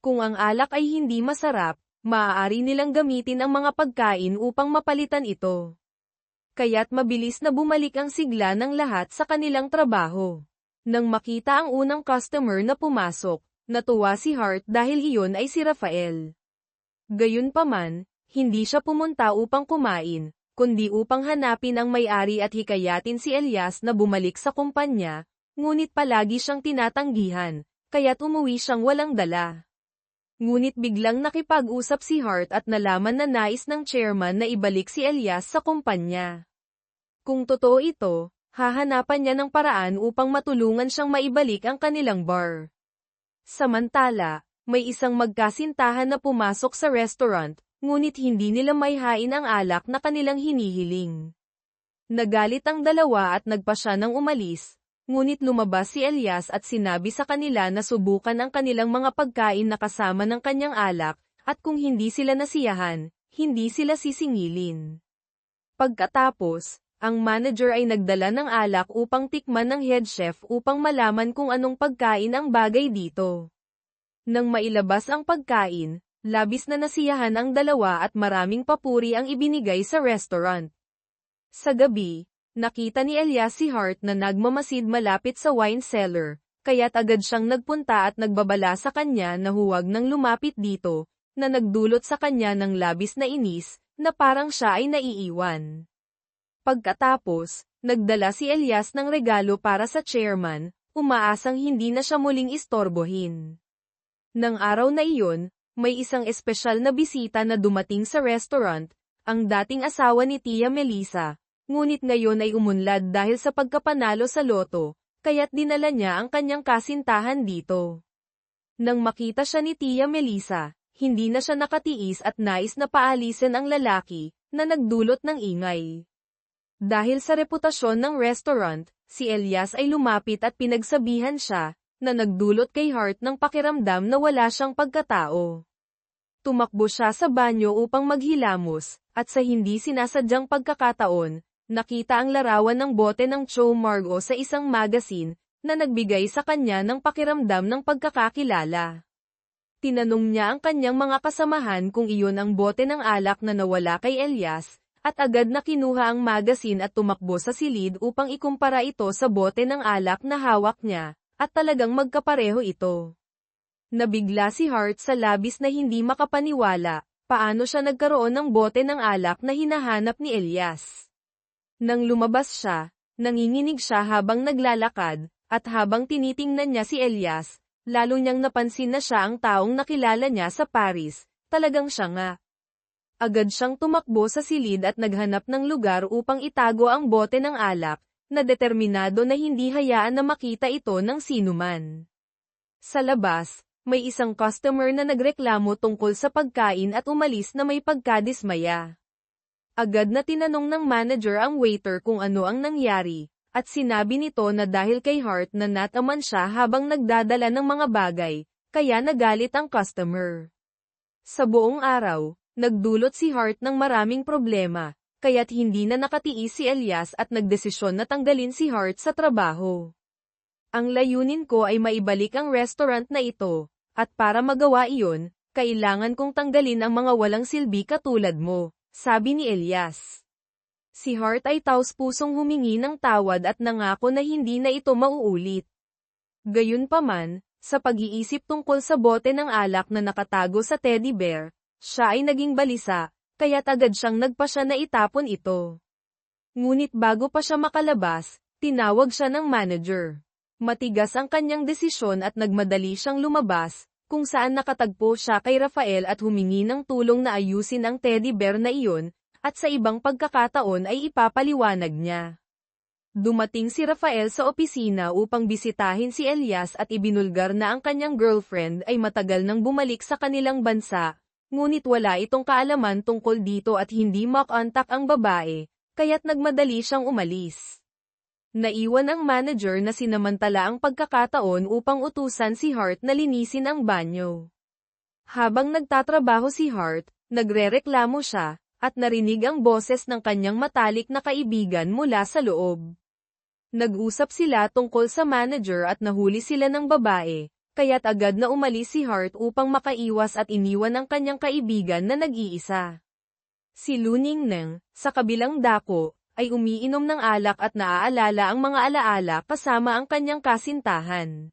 Kung ang alak ay hindi masarap, maaari nilang gamitin ang mga pagkain upang mapalitan ito. Kaya't mabilis na bumalik ang sigla ng lahat sa kanilang trabaho. Nang makita ang unang customer na pumasok, natuwa si Hart dahil iyon ay si Rafael. Gayunpaman, hindi siya pumunta upang kumain, kundi upang hanapin ang may-ari at hikayatin si Elias na bumalik sa kumpanya, ngunit palagi siyang tinatanggihan, kaya't umuwi siyang walang dala. Ngunit biglang nakipag-usap si Hart at nalaman na nais ng chairman na ibalik si Elias sa kumpanya. Kung totoo ito, hahanapan niya ng paraan upang matulungan siyang maibalik ang kanilang bar. Samantala, may isang magkasintahan na pumasok sa restaurant, ngunit hindi nila maihain ang alak na kanilang hinihiling. Nagalit ang dalawa at nagpa siya ng umalis. Ngunit lumabas si Elias at sinabi sa kanila na subukan ang kanilang mga pagkain na kasama ng kanyang alak, at kung hindi sila nasiyahan, hindi sila sisingilin. Pagkatapos, ang manager ay nagdala ng alak upang tikman ng head chef upang malaman kung anong pagkain ang bagay dito. Nang mailabas ang pagkain, labis na nasiyahan ang dalawa at maraming papuri ang ibinigay sa restaurant. Sa gabi, nakita ni Elias si Hart na nagmamasid malapit sa wine cellar, kaya't agad siyang nagpunta at nagbabala sa kanya na huwag nang lumapit dito, na nagdulot sa kanya ng labis na inis, na parang siya ay naiiwan. Pagkatapos, nagdala si Elias ng regalo para sa chairman, umaasang hindi na siya muling istorbohin. Nang araw na iyon, may isang espesyal na bisita na dumating sa restaurant, ang dating asawa ni Tia Melissa, ngunit ngayon ay umunlad dahil sa pagkapanalo sa loto, kaya't dinala niya ang kanyang kasintahan dito. Nang makita siya ni Tia Melissa, hindi na siya nakatiis at nais na paalisin ang lalaki, na nagdulot ng ingay. Dahil sa reputasyon ng restaurant, si Elias ay lumapit at pinagsabihan siya, na nagdulot kay Hart ng pakiramdam na wala siyang pagkatao. Tumakbo siya sa banyo upang maghilamos, at sa hindi sinasadyang pagkakataon, nakita ang larawan ng bote ng Cho Margo sa isang magazine, na nagbigay sa kanya ng pakiramdam ng pagkakakilala. Tinanong niya ang kanyang mga kasamahan kung iyon ang bote ng alak na nawala kay Elias, at agad na kinuha ang magazine at tumakbo sa silid upang ikumpara ito sa bote ng alak na hawak niya. At talagang magkapareho ito. Nabigla si Hart sa labis na hindi makapaniwala, paano siya nagkaroon ng bote ng alak na hinahanap ni Elias. Nang lumabas siya, nanginginig siya habang naglalakad, at habang tinitingnan niya si Elias, lalo niyang napansin na siya ang taong nakilala niya sa Paris, talagang siya nga. Agad siyang tumakbo sa silid at naghanap ng lugar upang itago ang bote ng alak, na determinado na hindi hayaan na makita ito ng sinuman. Sa labas, may isang customer na nagreklamo tungkol sa pagkain at umalis na may pagkadismaya. Agad na tinanong ng manager ang waiter kung ano ang nangyari, at sinabi nito na dahil kay Hart na nataman siya habang nagdadala ng mga bagay, kaya nagalit ang customer. Sa buong araw, nagdulot si Hart ng maraming problema, kaya't hindi na nakatiis si Elias at nagdesisyon na tanggalin si Hart sa trabaho. Ang layunin ko ay maibalik ang restaurant na ito, at para magawa iyon, kailangan kong tanggalin ang mga walang silbi katulad mo, sabi ni Elias. Si Hart ay taos-pusong humingi ng tawad at nangako na hindi na ito mauulit. Gayunpaman, sa pag-iisip tungkol sa bote ng alak na nakatago sa teddy bear, siya ay naging balisa, kaya't agad siyang nagpasya na itapon ito. Ngunit bago pa siya makalabas, tinawag siya ng manager. Matigas ang kanyang desisyon at nagmadali siyang lumabas, kung saan nakatagpo siya kay Rafael at humingi ng tulong na ayusin ang teddy bear na iyon, at sa ibang pagkakataon ay ipapaliwanag niya. Dumating si Rafael sa opisina upang bisitahin si Elias at ibinulgar na ang kanyang girlfriend ay matagal nang bumalik sa kanilang bansa, ngunit wala itong kaalaman tungkol dito at hindi makontak ang babae, kaya't nagmadali siyang umalis. Naiwan ang manager na sinamantala ang pagkakataon upang utusan si Hart na linisin ang banyo. Habang nagtatrabaho si Hart, nagrereklamo siya, at narinig ang boses ng kanyang matalik na kaibigan mula sa loob. Nag-usap sila tungkol sa manager at nahuli sila ng babae, kaya't agad na umalis si Hart upang makaiwas at iniwan ang kanyang kaibigan na nag-iisa. Si Lu Ningneng, sa kabilang dako, ay umiinom ng alak at naaalala ang mga alaala kasama ang kanyang kasintahan.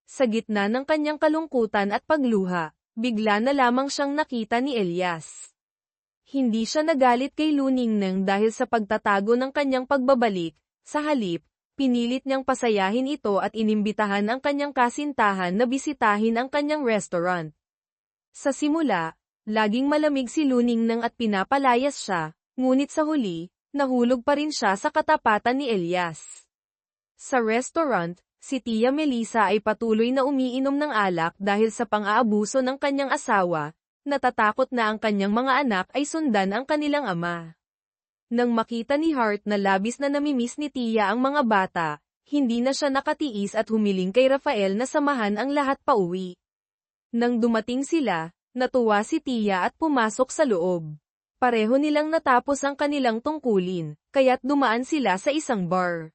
Sa gitna ng kanyang kalungkutan at pagluha, bigla na lamang siyang nakita ni Elias. Hindi siya nagalit kay Lu Ningneng dahil sa pagtatago ng kanyang pagbabalik, sa halip, pinilit niyang pasayahin ito at inimbitahan ang kanyang kasintahan na bisitahin ang kanyang restaurant. Sa simula, laging malamig si Lu Ningneng at pinapalayas siya, ngunit sa huli, nahulog pa rin siya sa katapatan ni Elias. Sa restaurant, si Tia Melissa ay patuloy na umiinom ng alak dahil sa pang-aabuso ng kanyang asawa, natatakot na ang kanyang mga anak ay sundan ang kanilang ama. Nang makita ni Hart na labis na namimiss ni Tia ang mga bata, hindi na siya nakatiis at humiling kay Rafael na samahan ang lahat pauwi. Nang dumating sila, natuwa si Tia at pumasok sa loob. Pareho nilang natapos ang kanilang tungkulin, kaya't dumaan sila sa isang bar.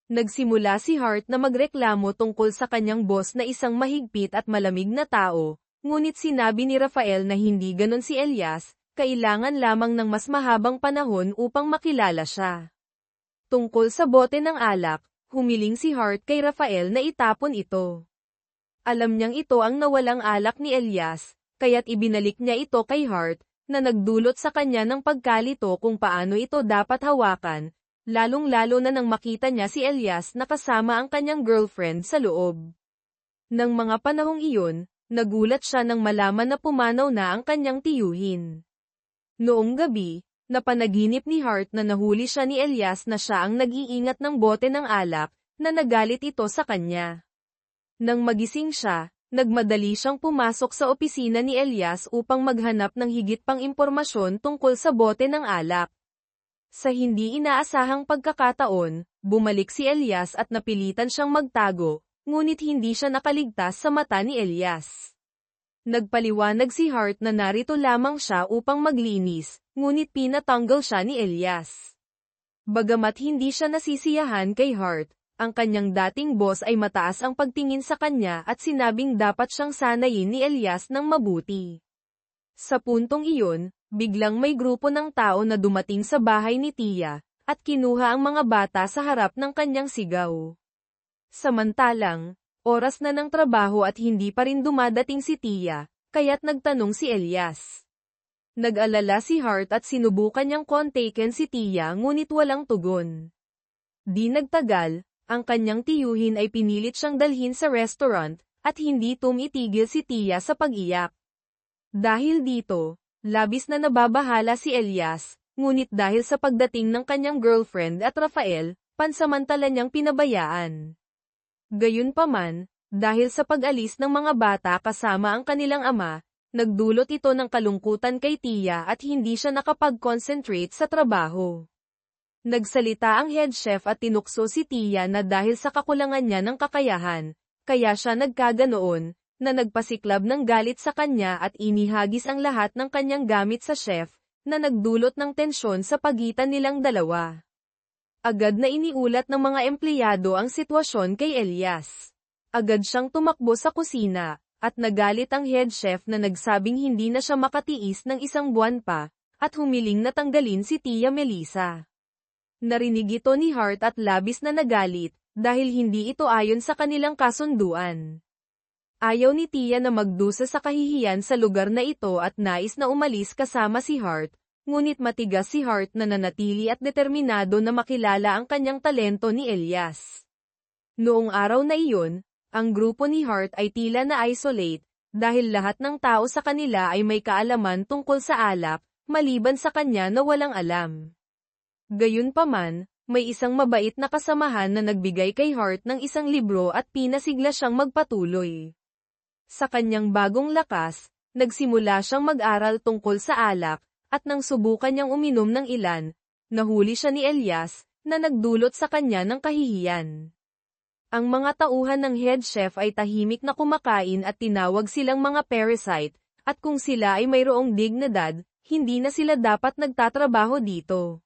Nagsimula si Hart na magreklamo tungkol sa kanyang boss na isang mahigpit at malamig na tao, ngunit sinabi ni Rafael na hindi ganon si Elias, kailangan lamang ng mas mahabang panahon upang makilala siya. Tungkol sa bote ng alak, humiling si Hart kay Rafael na itapon ito. Alam niyang ito ang nawalang alak ni Elias, kaya't ibinalik niya ito kay Hart, na nagdulot sa kanya ng pagkalito kung paano ito dapat hawakan, lalong-lalo na nang makita niya si Elias na kasama ang kanyang girlfriend sa loob. Nang mga panahong iyon, Nagulat siya nang malaman na pumanaw na ang kanyang tiyuhin. Noong gabi, napanaginip ni Hart na nahuli siya ni Elias na siya ang nag-iingat ng bote ng alak, na nagalit ito sa kanya. Nang magising siya, nagmadali siyang pumasok sa opisina ni Elias upang maghanap ng higit pang impormasyon tungkol sa bote ng alak. Sa hindi inaasahang pagkakataon, bumalik si Elias at napilitan siyang magtago, ngunit hindi siya nakaligtas sa mata ni Elias. Nagpaliwanag si Hart na narito lamang siya upang maglinis, ngunit pinatanggal siya ni Elias. Bagamat hindi siya nasisiyahan kay Hart, ang kanyang dating boss ay mataas ang pagtingin sa kanya at sinabing dapat siyang sanayin ni Elias ng mabuti. Sa puntong iyon, biglang may grupo ng tao na dumating sa bahay ni Tia, at kinuha ang mga bata sa harap ng kanyang sigaw. Samantalang, oras na ng trabaho at hindi pa rin dumadating si Tia, kaya't nagtanong si Elias. Nag-alala si Hart at sinubukan niyang kontakin si Tia ngunit walang tugon. Di nagtagal, ang kanyang tiyuhin ay pinilit siyang dalhin sa restaurant, at hindi tumitigil si Tia sa pag-iyak. Dahil dito, labis na nababahala si Elias, ngunit dahil sa pagdating ng kanyang girlfriend at Rafael, pansamantala niyang pinabayaan. Gayunpaman, dahil sa pag-alis ng mga bata kasama ang kanilang ama, nagdulot ito ng kalungkutan kay Tia at hindi siya nakapag-concentrate sa trabaho. Nagsalita ang head chef at tinukso si Tia na dahil sa kakulangan niya ng kakayahan, kaya siya nagkaganoon, na nagpasiklab ng galit sa kanya at inihagis ang lahat ng kanyang gamit sa chef, na nagdulot ng tensyon sa pagitan nilang dalawa. Agad na iniulat ng mga empleyado ang sitwasyon kay Elias. Agad siyang tumakbo sa kusina, at nagalit ang head chef na nagsabing hindi na siya makatiis ng isang buwan pa, at humiling na tanggalin si Tia Melissa. Narinig ito ni Hart at labis na nagalit, dahil hindi ito ayon sa kanilang kasunduan. Ayaw ni Tia na magdusa sa kahihiyan sa lugar na ito at nais na umalis kasama si Hart, ngunit matigas si Hart na nanatili at determinado na makilala ang kanyang talento ni Elias. Noong araw na iyon, ang grupo ni Hart ay tila na-isolate, dahil lahat ng tao sa kanila ay may kaalaman tungkol sa alak, maliban sa kanya na walang alam. Gayunpaman, may isang mabait na kasamahan na nagbigay kay Hart ng isang libro at pinasigla siyang magpatuloy. Sa kanyang bagong lakas, nagsimula siyang mag-aral tungkol sa alak, at nang subukan niyang uminom ng ilan, nahuli siya ni Elias, na nagdulot sa kanya ng kahihiyan. Ang mga tauhan ng head chef ay tahimik na kumakain at tinawag silang mga parasite, at kung sila ay mayroong dignidad, hindi na sila dapat nagtatrabaho dito.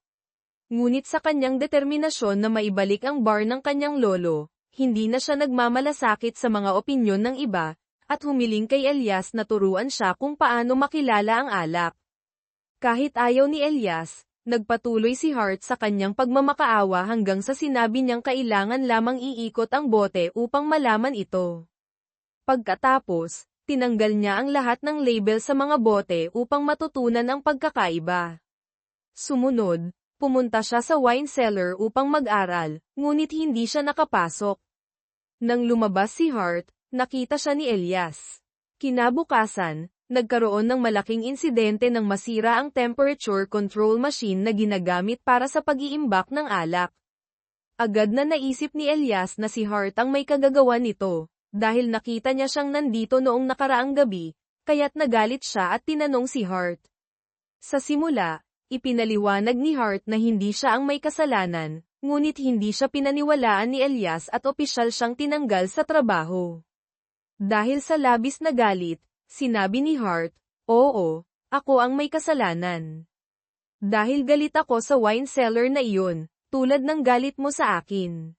Ngunit sa kanyang determinasyon na maibalik ang bar ng kanyang lolo, hindi na siya nagmamalasakit sa mga opinyon ng iba, at humiling kay Elias na turuan siya kung paano makilala ang alak. Kahit ayaw ni Elias, nagpatuloy si Hart sa kanyang pagmamakaawa hanggang sa sinabi niyang kailangan lamang iikot ang bote upang malaman ito. Pagkatapos, tinanggal niya ang lahat ng label sa mga bote upang matutunan ang pagkakaiba. Sumunod, pumunta siya sa wine cellar upang mag-aral, ngunit hindi siya nakapasok. Nang lumabas si Hart, nakita siya ni Elias. Kinabukasan, nagkaroon ng malaking insidente nang masira ang temperature control machine na ginagamit para sa pag-iimbak ng alak. Agad na naisip ni Elias na si Hart ang may kagagawa nito, dahil nakita niya siyang nandito noong nakaraang gabi, kaya't nagalit siya at tinanong si Hart. Sa simula, ipinaliwanag ni Hart na hindi siya ang may kasalanan, ngunit hindi siya pinaniwalaan ni Elias at opisyal siyang tinanggal sa trabaho. Dahil sa labis na galit, sinabi ni Hart, "Oo, ako ang may kasalanan. Dahil galit ako sa wine cellar na iyon, tulad ng galit mo sa akin.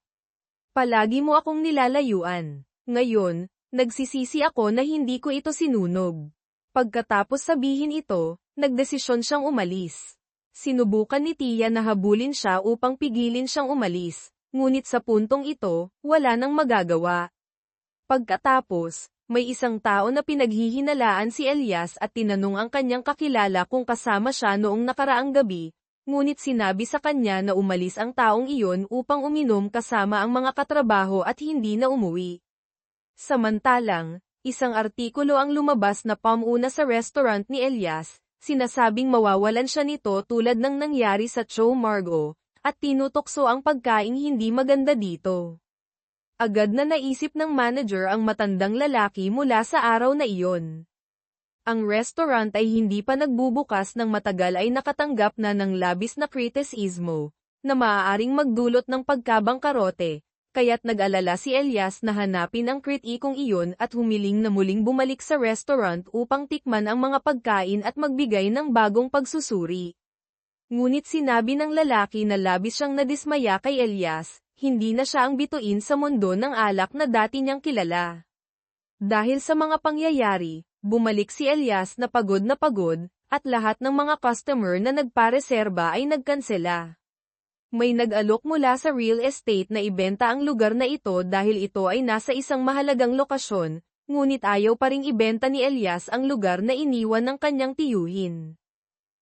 Palagi mo akong nilalayuan. Ngayon, nagsisisi ako na hindi ko ito sinunog." Pagkatapos sabihin ito, nagdesisyon siyang umalis. Sinubukan ni Tia na habulin siya upang pigilin siyang umalis, ngunit sa puntong ito, wala nang magagawa. Pagkatapos, may isang tao na pinaghihinalaan si Elias at tinanong ang kanyang kakilala kung kasama siya noong nakaraang gabi, ngunit sinabi sa kanya na umalis ang taong iyon upang uminom kasama ang mga katrabaho at hindi na umuwi. Samantalang, Isang artikulo ang lumabas na pamuna sa restaurant ni Elias, sinasabing mawawalan siya nito tulad ng nangyari sa Chow Margo, at tinutokso ang pagkaing hindi maganda dito. Agad na naisip ng manager ang matandang lalaki mula sa araw na iyon. Ang restaurant ay hindi pa nagbubukas ng matagal ay nakatanggap na ng labis na kritisismo, na maaaring magdulot ng pagkabangkarote, kaya't nag-alala si Elias na hanapin ang kritikong iyon at humiling na muling bumalik sa restaurant upang tikman ang mga pagkain at magbigay ng bagong pagsusuri. Ngunit sinabi ng lalaki na labis siyang nadismaya kay Elias, hindi na siya ang bituin sa mundo ng alak na dati niyang kilala. Dahil sa mga pangyayari, bumalik si Elias na pagod, at lahat ng mga customer na nagpareserba ay nagkansela. May nag-alok mula sa real estate na ibenta ang lugar na ito dahil ito ay nasa isang mahalagang lokasyon, ngunit ayaw pa ring ibenta ni Elias ang lugar na iniwan ng kanyang tiyuhin.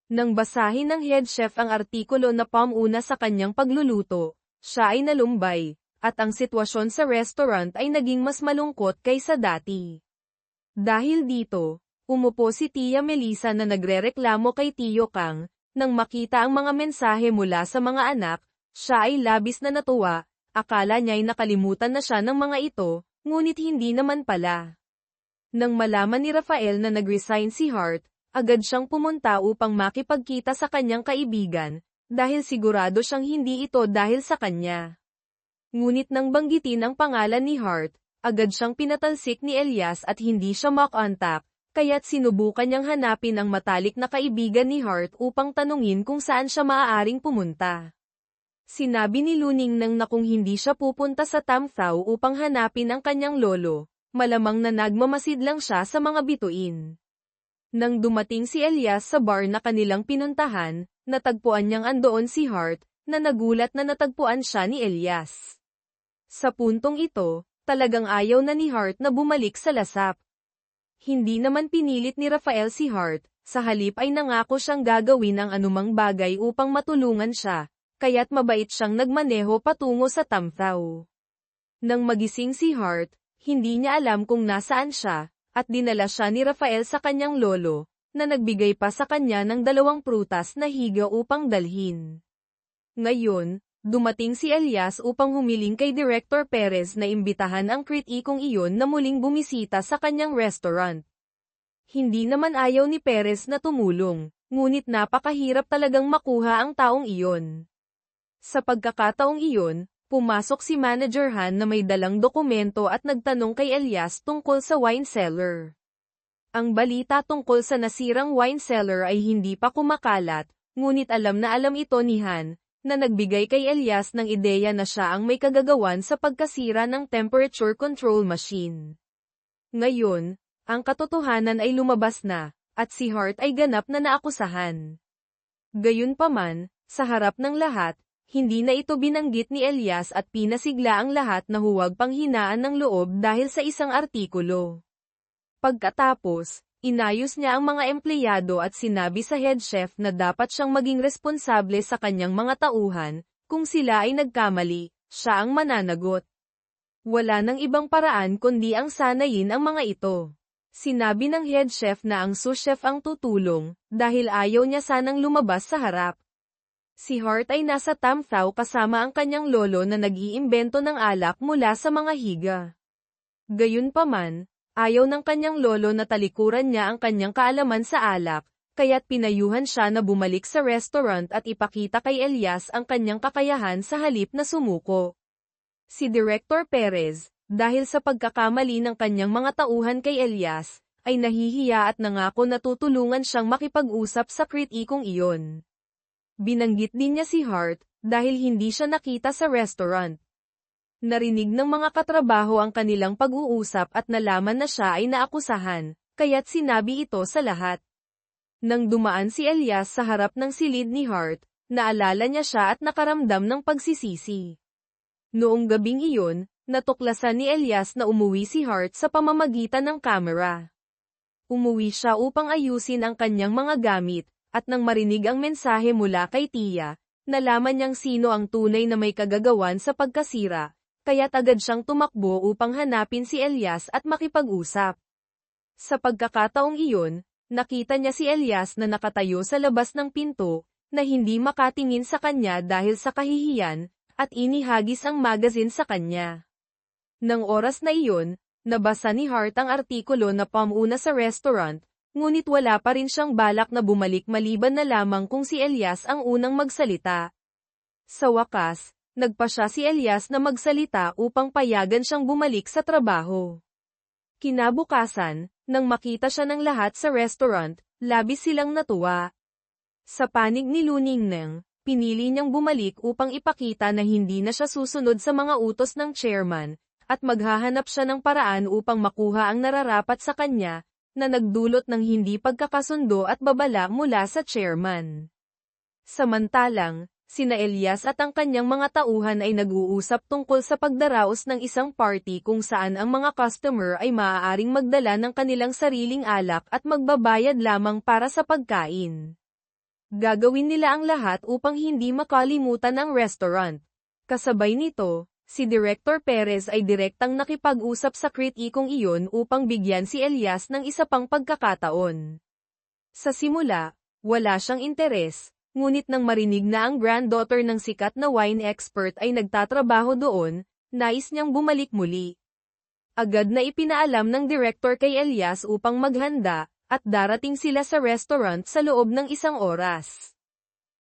Nang basahin ng head chef ang artikulo na pamuna sa kanyang pagluluto, siya ay nalumbay, at ang sitwasyon sa restaurant ay naging mas malungkot kaysa dati. Dahil dito, umupo si Tia Melissa na nagrereklamo kay Tio Kang. Nang makita ang mga mensahe mula sa mga anak, siya ay labis na natuwa, akala niya'y nakalimutan na siya ng mga ito, ngunit hindi naman pala. Nang malaman ni Rafael na nag-resign si Hart, agad siyang pumunta upang makipagkita sa kanyang kaibigan, dahil sigurado siyang hindi ito dahil sa kanya. Ngunit nang banggitin ang pangalan ni Hart, agad siyang pinatalsik ni Elias at hindi siya makontak. Kaya't sinubukan niyang hanapin ang matalik na kaibigan ni Hart upang tanungin kung saan siya maaaring pumunta. Sinabi ni Luning nang na kung hindi siya pupunta sa Tamthao upang hanapin ang kanyang lolo, malamang na nagmamasid lang siya sa mga bituin. Nang dumating si Elias sa bar na kanilang pinuntahan, natagpuan niyang andoon si Hart, na nagulat na natagpuan siya ni Elias. Sa puntong ito, talagang ayaw na ni Hart na bumalik sa lasap. Hindi naman pinilit ni Rafael si Hart, sa halip ay nangako siyang gagawin ang anumang bagay upang matulungan siya, kaya't mabait siyang nagmaneho patungo sa Tamthao. Nang magising si Hart, hindi niya alam kung nasaan siya, at dinala siya ni Rafael sa kanyang lolo, na nagbigay pa sa kanya ng 2 prutas na higa upang dalhin. Ngayon, dumating si Elias upang humiling kay Director Perez na imbitahan ang kritikong iyon na muling bumisita sa kanyang restaurant. Hindi naman ayaw ni Perez na tumulong, ngunit napakahirap talagang makuha ang taong iyon. Sa pagkakataong iyon, pumasok si Manager Han na may dalang dokumento at nagtanong kay Elias tungkol sa wine cellar. Ang balita tungkol sa nasirang wine cellar ay hindi pa kumakalat, ngunit alam na alam ito ni Han, na nagbigay kay Elias ng ideya na siya ang may kagagawan sa pagkasira ng temperature control machine. Ngayon, ang katotohanan ay lumabas na, at si Hart ay ganap na naakusahan. Gayunpaman, sa harap ng lahat, hindi na ito binanggit ni Elias at pinasigla ang lahat na huwag panghinaan ng loob dahil sa isang artikulo. Pagkatapos, inayos niya ang mga empleyado at sinabi sa head chef na dapat siyang maging responsable sa kanyang mga tauhan, kung sila ay nagkamali, siya ang mananagot. Wala nang ibang paraan kundi ang sanayin ang mga ito. Sinabi ng head chef na ang sous chef ang tutulong, dahil ayaw niya sanang lumabas sa harap. Si Hart ay nasa Tamthao kasama ang kanyang lolo na nag-iimbento ng alak mula sa mga higa. Gayunpaman, ayaw ng kanyang lolo na talikuran niya ang kanyang kaalaman sa alak, kaya't pinayuhan siya na bumalik sa restaurant at ipakita kay Elias ang kanyang kakayahan sa halip na sumuko. Si Director Perez, dahil sa pagkakamali ng kanyang mga tauhan kay Elias, ay nahihiya at nangako na tutulungan siyang makipag-usap sa kritikong iyon. Binanggit din niya si Hart, dahil hindi siya nakita sa restaurant. Narinig ng mga katrabaho ang kanilang pag-uusap at nalaman na siya ay naakusahan, kaya't sinabi ito sa lahat. Nang dumaan si Elias sa harap ng silid ni Hart, naalala niya siya at nakaramdam ng pagsisisi. Noong gabing iyon, natuklasan ni Elias na umuwi si Hart sa pamamagitan ng kamera. Umuwi siya upang ayusin ang kanyang mga gamit, at nang marinig ang mensahe mula kay Tia, nalaman niyang sino ang tunay na may kagagawan sa pagkasira. Kaya't agad siyang tumakbo upang hanapin si Elias at makipag-usap. Sa pagkakataong iyon, nakita niya si Elias na nakatayo sa labas ng pinto, na hindi makatingin sa kanya dahil sa kahihiyan, at inihagis ang magazine sa kanya. Nang oras na iyon, nabasa ni Hart ang artikulo na pamuna sa restaurant, ngunit wala pa rin siyang balak na bumalik maliban na lamang kung si Elias ang unang magsalita. Sa wakas, nagpa siya si Elias na magsalita upang payagan siyang bumalik sa trabaho. Kinabukasan, nang makita siya ng lahat sa restaurant, labis silang natuwa. Sa panig ni Luningneng, pinili niyang bumalik upang ipakita na hindi na siya susunod sa mga utos ng chairman, at maghahanap siya ng paraan upang makuha ang nararapat sa kanya, na nagdulot ng hindi pagkakasundo at babala mula sa chairman. Samantalang, sina Elias at ang kanyang mga tauhan ay nag-uusap tungkol sa pagdaraos ng isang party kung saan ang mga customer ay maaaring magdala ng kanilang sariling alak at magbabayad lamang para sa pagkain. Gagawin nila ang lahat upang hindi makalimutan ang restaurant. Kasabay nito, si Director Perez ay direktang nakipag-usap sa kritikong iyon upang bigyan si Elias ng isa pang pagkakataon. Sa simula, wala siyang interes, ngunit nang marinig na ang granddaughter ng sikat na wine expert ay nagtatrabaho doon, nais niyang bumalik muli. Agad na ipinaalam ng director kay Elias upang maghanda, at darating sila sa restaurant sa loob ng 1 oras.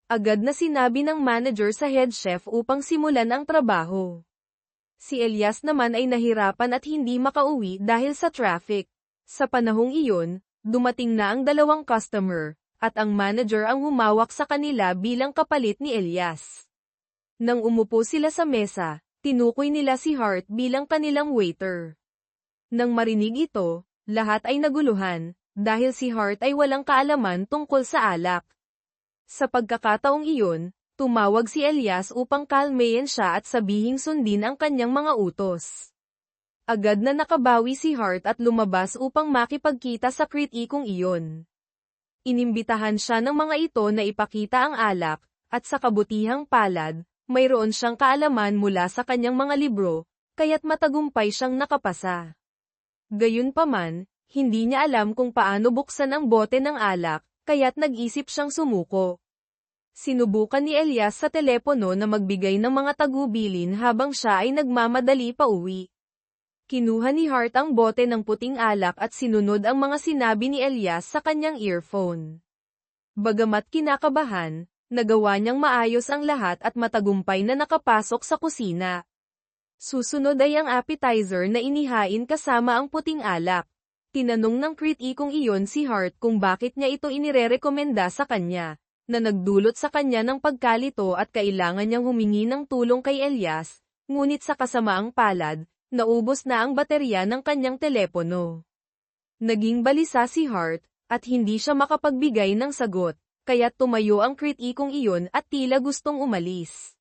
Agad na sinabi ng manager sa head chef upang simulan ang trabaho. Si Elias naman ay nahirapan at hindi makauwi dahil sa traffic. Sa panahong iyon, dumating na ang 2 customer, at ang manager ang humawak sa kanila bilang kapalit ni Elias. Nang umupo sila sa mesa, tinukoy nila si Hart bilang kanilang waiter. Nang marinig ito, lahat ay naguluhan, dahil si Hart ay walang kaalaman tungkol sa alak. Sa pagkakataong iyon, tumawag si Elias upang kalmayan siya at sabihing sundin ang kanyang mga utos. Agad na nakabawi si Hart at lumabas upang makipagkita sa kritikong iyon. Inimbitahan siya ng mga ito na ipakita ang alak, at sa kabutihang palad, mayroon siyang kaalaman mula sa kanyang mga libro, kaya't matagumpay siyang nakapasa. Gayunpaman, hindi niya alam kung paano buksan ang bote ng alak, kaya't nag-isip siyang sumuko. Sinubukan ni Elias sa telepono na magbigay ng mga tagubilin habang siya ay nagmamadali pa uwi. Kinuha ni Hart ang bote ng puting alak at sinunod ang mga sinabi ni Elias sa kanyang earphone. Bagamat kinakabahan, nagawa niyang maayos ang lahat at matagumpay na nakapasok sa kusina. Susunod ay ang appetizer na inihain kasama ang puting alak. Tinanong ng kritikong iyon si Hart kung bakit niya ito inirerekomenda sa kanya, na nagdulot sa kanya ng pagkalito at kailangan niyang humingi ng tulong kay Elias, ngunit sa kasamaang palad, naubos na ang baterya ng kanyang telepono. Naging balisa si Hart, at hindi siya makapagbigay ng sagot, kaya't tumayo ang kritikong iyon at tila gustong umalis.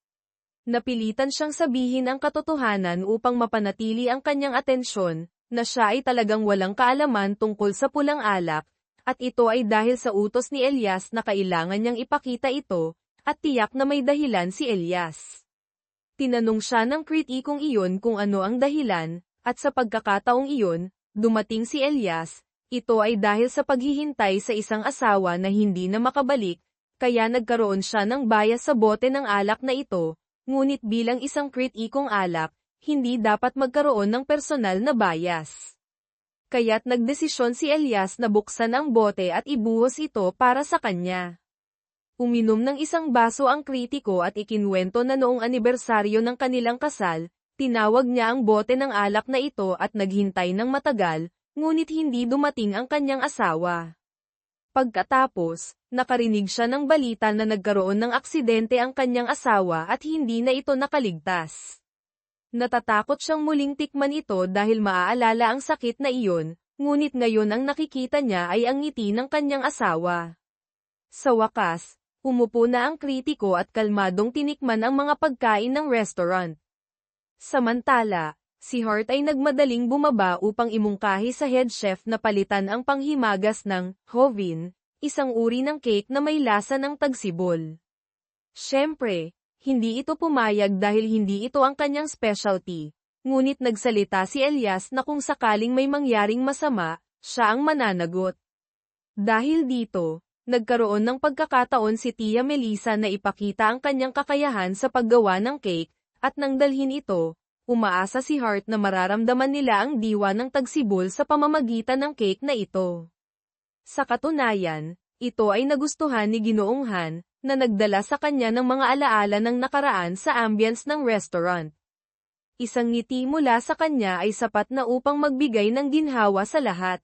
Napilitan siyang sabihin ang katotohanan upang mapanatili ang kanyang atensyon, na siya ay talagang walang kaalaman tungkol sa pulang alak, at ito ay dahil sa utos ni Elias na kailangan niyang ipakita ito, at tiyak na may dahilan si Elias. Tinanong siya ng kritikong iyon kung ano ang dahilan, at sa pagkakataong iyon, dumating si Elias. Ito ay dahil sa paghihintay sa isang asawa na hindi na makabalik, kaya nagkaroon siya ng bias sa bote ng alak na ito, ngunit bilang isang kritikong alak, hindi dapat magkaroon ng personal na bias. Kaya't nagdesisyon si Elias na buksan ang bote at ibuhos ito para sa kanya. Uminom ng 1 baso ang kritiko at ikinwento na noong anibersaryo ng kanilang kasal, tinawag niya ang bote ng alak na ito at naghintay ng matagal, ngunit hindi dumating ang kanyang asawa. Pagkatapos, nakarinig siya ng balita na nagkaroon ng aksidente ang kanyang asawa at hindi na ito nakaligtas. Natatakot siyang muling tikman ito dahil maaalala ang sakit na iyon, ngunit ngayon ang nakikita niya ay ang ngiti ng kanyang asawa. Sa wakas, umupo na ang kritiko at kalmadong tinikman ang mga pagkain ng restaurant. Samantala, si Hart ay nagmadaling bumaba upang imungkahi sa head chef na palitan ang panghimagas ng Hovin, isang uri ng cake na may lasa ng tagsibol. Siyempre, hindi ito pumayag dahil hindi ito ang kanyang specialty, ngunit nagsalita si Elias na kung sakaling may mangyaring masama, siya ang mananagot. Dahil dito, nagkaroon ng pagkakataon si Tia Melissa na ipakita ang kanyang kakayahan sa paggawa ng cake, at nang dalhin ito, umaasa si Hart na mararamdaman nila ang diwa ng tagsibol sa pamamagitan ng cake na ito. Sa katunayan, ito ay nagustuhan ni Ginoong Han, na nagdala sa kanya ng mga alaala ng nakaraan sa ambience ng restaurant. Isang ngiti mula sa kanya ay sapat na upang magbigay ng ginhawa sa lahat.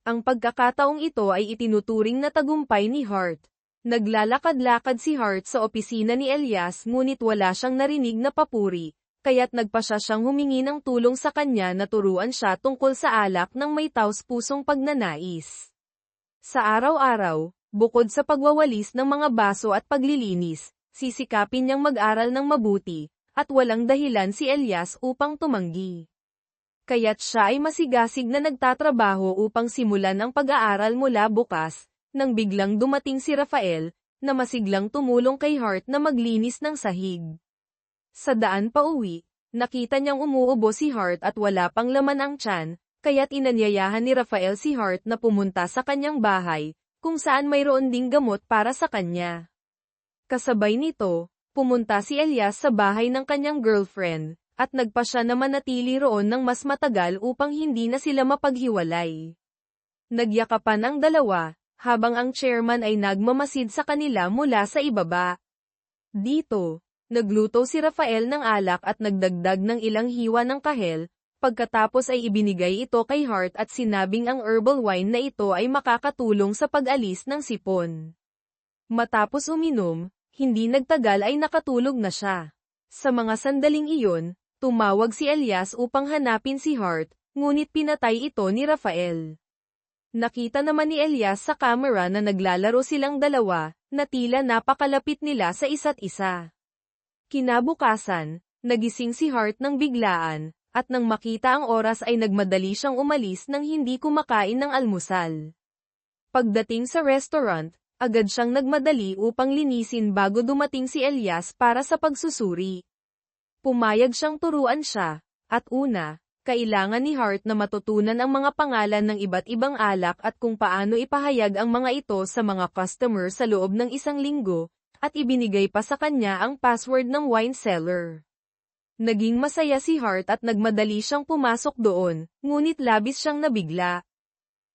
Ang pagkakataong ito ay itinuturing na tagumpay ni Hart. Naglalakad-lakad si Hart sa opisina ni Elias ngunit wala siyang narinig na papuri, kaya't nagpa siya siyang humingi ng tulong sa kanya na turuan siya tungkol sa alak ng may taos-pusong pagnanais. Sa araw-araw, bukod sa pagwawalis ng mga baso at paglilinis, sisikapin niyang mag-aral ng mabuti, at walang dahilan si Elias upang tumanggi. Kaya't siya ay masigasig na nagtatrabaho upang simulan ang pag-aaral mula bukas, nang biglang dumating si Rafael, na masiglang tumulong kay Hart na maglinis ng sahig. Sa daan pa uwi, nakita niyang umuubo si Hart at wala pang laman ang tiyan, kaya't inanyayahan ni Rafael si Hart na pumunta sa kanyang bahay, kung saan mayroon ding gamot para sa kanya. Kasabay nito, pumunta si Elias sa bahay ng kanyang girlfriend, at nagpa siya na manatili roon ng mas matagal upang hindi na sila mapaghiwalay. Nagyakapan ang dalawa, habang ang chairman ay nagmamasid sa kanila mula sa ibaba. Dito, nagluto si Rafael ng alak at nagdagdag ng ilang hiwa ng kahel, pagkatapos ay ibinigay ito kay Hart at sinabing ang herbal wine na ito ay makakatulong sa pag-alis ng sipon. Matapos uminom, hindi nagtagal ay nakatulog na siya. Sa mga sandaling iyon, tumawag si Elias upang hanapin si Hart, ngunit pinatay ito ni Rafael. Nakita naman ni Elias sa camera na naglalaro silang dalawa, na tila napakalapit nila sa isa't isa. Kinabukasan, nagising si Hart ng biglaan, at nang makita ang oras ay nagmadali siyang umalis nang hindi kumakain ng almusal. Pagdating sa restaurant, agad siyang nagmadali upang linisin bago dumating si Elias para sa pagsusuri. Pumayag siyang turuan siya, at una, kailangan ni Hart na matutunan ang mga pangalan ng iba't ibang alak at kung paano ipahayag ang mga ito sa mga customer sa loob ng 1 linggo, at ibinigay pa sa kanya ang password ng wine cellar. Naging masaya si Hart at nagmadali siyang pumasok doon, ngunit labis siyang nabigla.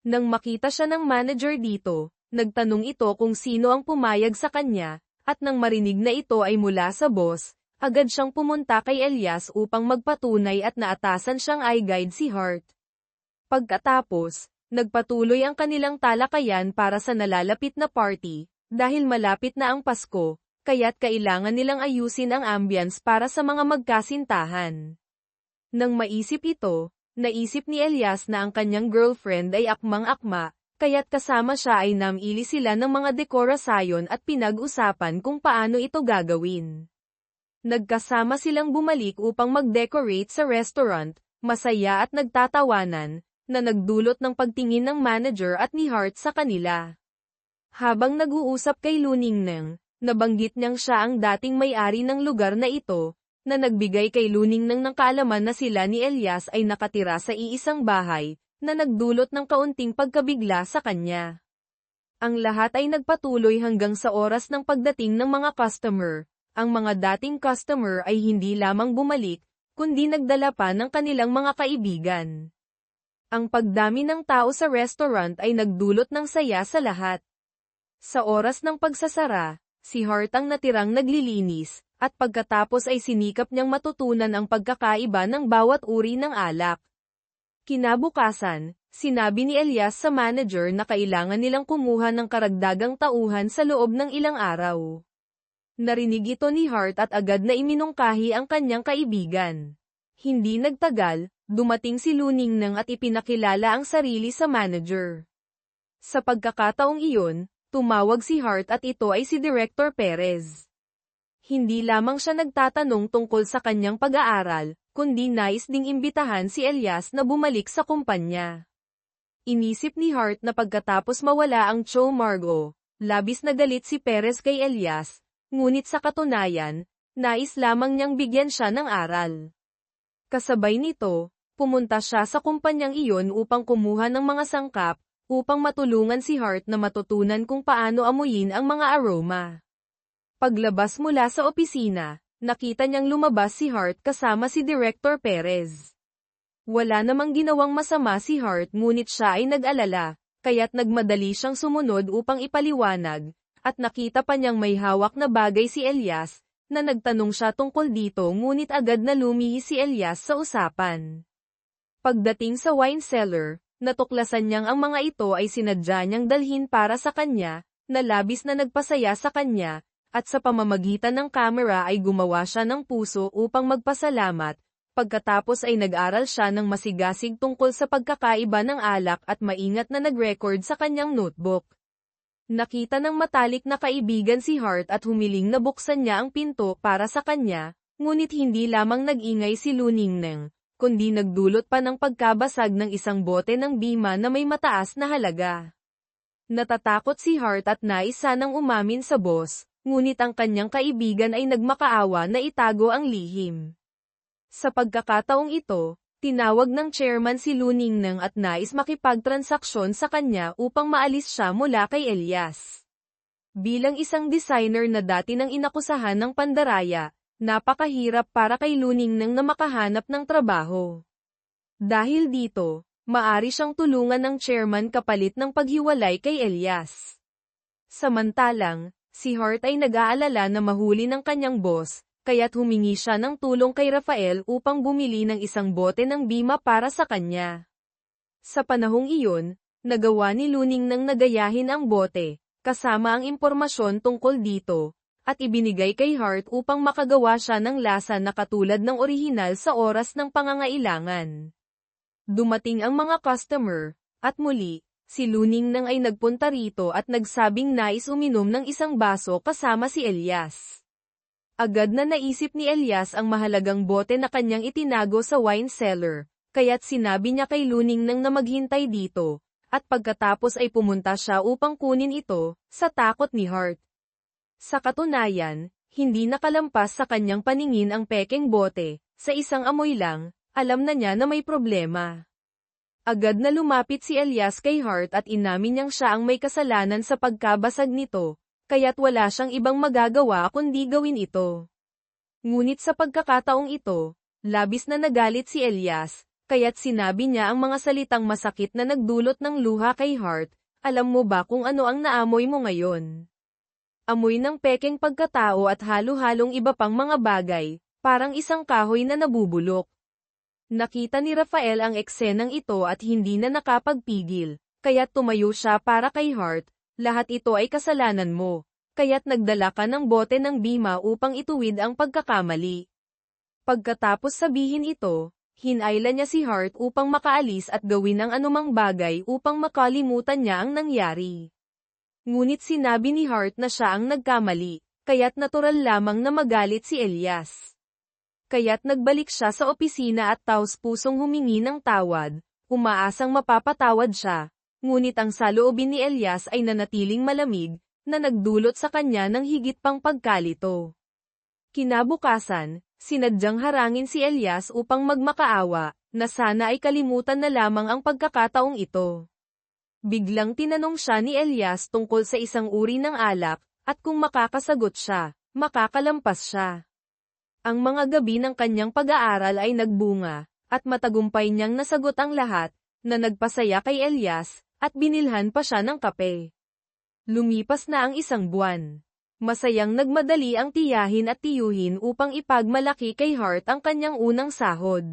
Nang makita siya ng manager dito, nagtanong ito kung sino ang pumayag sa kanya, at nang marinig na ito ay mula sa boss, agad siyang pumunta kay Elias upang magpatunay at naatasan siyang i-guide si Hart. Pagkatapos, nagpatuloy ang kanilang talakayan para sa nalalapit na party, dahil malapit na ang Pasko, kaya't kailangan nilang ayusin ang ambience para sa mga magkasintahan. Nang maisip ito, naisip ni Elias na ang kanyang girlfriend ay akmang-akma, kaya't kasama siya ay namili sila ng mga dekorasyon at pinag-usapan kung paano ito gagawin. Nagkasama silang bumalik upang mag-decorate sa restaurant, masaya at nagtatawanan, na nagdulot ng pagtingin ng manager at ni Hart sa kanila. Habang nag-uusap kay Luningnang, nabanggit niyang siya ang dating may-ari ng lugar na ito, na nagbigay kay Luningnang ng kaalaman na sila ni Elias ay nakatira sa iisang bahay, na nagdulot ng kaunting pagkabigla sa kanya. Ang lahat ay nagpatuloy hanggang sa oras ng pagdating ng mga customer. Ang mga dating customer ay hindi lamang bumalik, kundi nagdala pa ng kanilang mga kaibigan. Ang pagdami ng tao sa restaurant ay nagdulot ng saya sa lahat. Sa oras ng pagsasara, si Hart ang natirang naglilinis, at pagkatapos ay sinikap niyang matutunan ang pagkakaiba ng bawat uri ng alak. Kinabukasan, sinabi ni Elias sa manager na kailangan nilang kumuha ng karagdagang tauhan sa loob ng ilang araw. Narinig ito ni Hart at agad na iminungkahi ang kanyang kaibigan. Hindi nagtagal, dumating si Luningnang at ipinakilala ang sarili sa manager. Sa pagkakataong iyon, tumawag si Hart at ito ay si Director Perez. Hindi lamang siya nagtatanong tungkol sa kanyang pag-aaral, kundi nais ding imbitahan si Elias na bumalik sa kumpanya. Inisip ni Hart na pagkatapos mawala ang Cho Margo, labis na galit si Perez kay Elias, ngunit sa katunayan, nais lamang niyang bigyan siya ng aral. Kasabay nito, Pumunta siya sa kumpanyang iyon upang kumuha ng mga sangkap, upang matulungan si Hart na matutunan kung paano amuyin ang mga aroma. Paglabas mula sa opisina, nakita niyang lumabas si Hart kasama si Director Perez. Wala namang ginawang masama si Hart ngunit siya ay nag-alala, kaya't nagmadali siyang sumunod upang ipaliwanag, at nakita pa niyang may hawak na bagay si Elias, na nagtanong siya tungkol dito ngunit agad na lumihis si Elias sa usapan. Pagdating sa wine cellar, natuklasan niyang ang mga ito ay sinadya niyang dalhin para sa kanya, na labis na nagpasaya sa kanya, at sa pamamagitan ng kamera ay gumawa siya ng puso upang magpasalamat. Pagkatapos ay nag-aral siya ng masigasig tungkol sa pagkakaiba ng alak at maingat na nag-record sa kanyang notebook. Nakita ng matalik na kaibigan si Hart at humiling na buksan niya ang pinto para sa kanya, ngunit hindi lamang nag-ingay si Luningneng, kundi nagdulot pa ng pagkabasag ng isang bote ng bima na may mataas na halaga. Natatakot si Hart at nais sanang umamin sa boss, ngunit ang kanyang kaibigan ay nagmakaawa na itago ang lihim. Sa pagkakataong ito, tinawag ng chairman si Luningneng at nais makipagtransaksyon sa kanya upang maalis siya mula kay Elias. Bilang isang designer na dati nang inakusahan ng pandaraya, napakahirap para kay Luningneng na makahanap ng trabaho. Dahil dito, maari siyang tulungan ng chairman kapalit ng paghiwalay kay Elias. Samantalang, si Hart ay nag-aalala na mahuli ng kanyang boss, kaya't humingi siya ng tulong kay Rafael upang bumili ng isang bote ng bima para sa kanya. Sa panahong iyon, nagawa ni Luningneng na gayahin ang bote, kasama ang impormasyon tungkol dito, at ibinigay kay Hart upang makagawa siya ng lasa na katulad ng orihinal sa oras ng pangangailangan. Dumating ang mga customer, at muli, si Luningneng ay nagpunta rito at nagsabing nais uminom ng isang baso kasama si Elias. Agad na naisip ni Elias ang mahalagang bote na kanyang itinago sa wine cellar, kaya't sinabi niya kay Luningneng na maghintay dito, at pagkatapos ay pumunta siya upang kunin ito, sa takot ni Hart. Sa katunayan, hindi nakalampas sa kanyang paningin ang pekeng bote, sa isang amoy lang, alam na niya na may problema. Agad na lumapit si Elias kay Hart at inamin niyang siya ang may kasalanan sa pagkabasag nito, kaya't wala siyang ibang magagawa kundi gawin ito. Ngunit sa pagkakataong ito, labis na nagalit si Elias, kaya't sinabi niya ang mga salitang masakit na nagdulot ng luha kay Hart, alam mo ba kung ano ang naamoy mo ngayon? Amoy ng pekeng pagkatao at halo-halong iba pang mga bagay, parang isang kahoy na nabubulok. Nakita ni Rafael ang eksenang ito at hindi na nakapagpigil, kaya't tumayo siya para kay Hart, lahat ito ay kasalanan mo, kaya't nagdala ka ng bote ng bima upang ituwid ang pagkakamali. Pagkatapos sabihin ito, hinayla niya si Hart upang makaalis at gawin ang anumang bagay upang makalimutan niya ang nangyari. Ngunit sinabi ni Hart na siya ang nagkamali, kaya't natural lamang na magalit si Elias. Kaya't nagbalik siya sa opisina at taos-pusong humingi ng tawad, umaasang mapapatawad siya, ngunit ang saloobin ni Elias ay nanatiling malamig, na nagdulot sa kanya ng higit pang pagkalito. Kinabukasan, sinadyang harangin si Elias upang magmakaawa, na sana ay kalimutan na lamang ang pagkakataong ito. Biglang tinanong siya ni Elias tungkol sa isang uri ng alak, at kung makakasagot siya, makakalampas siya. Ang mga gabi ng kanyang pag-aaral ay nagbunga, at matagumpay niyang nasagot ang lahat, na nagpasaya kay Elias, at binilhan pa siya ng kape. Lumipas na ang isang buwan. Masayang nagmadali ang tiyahin at tiyuhin upang ipagmalaki kay Hart ang kanyang unang sahod.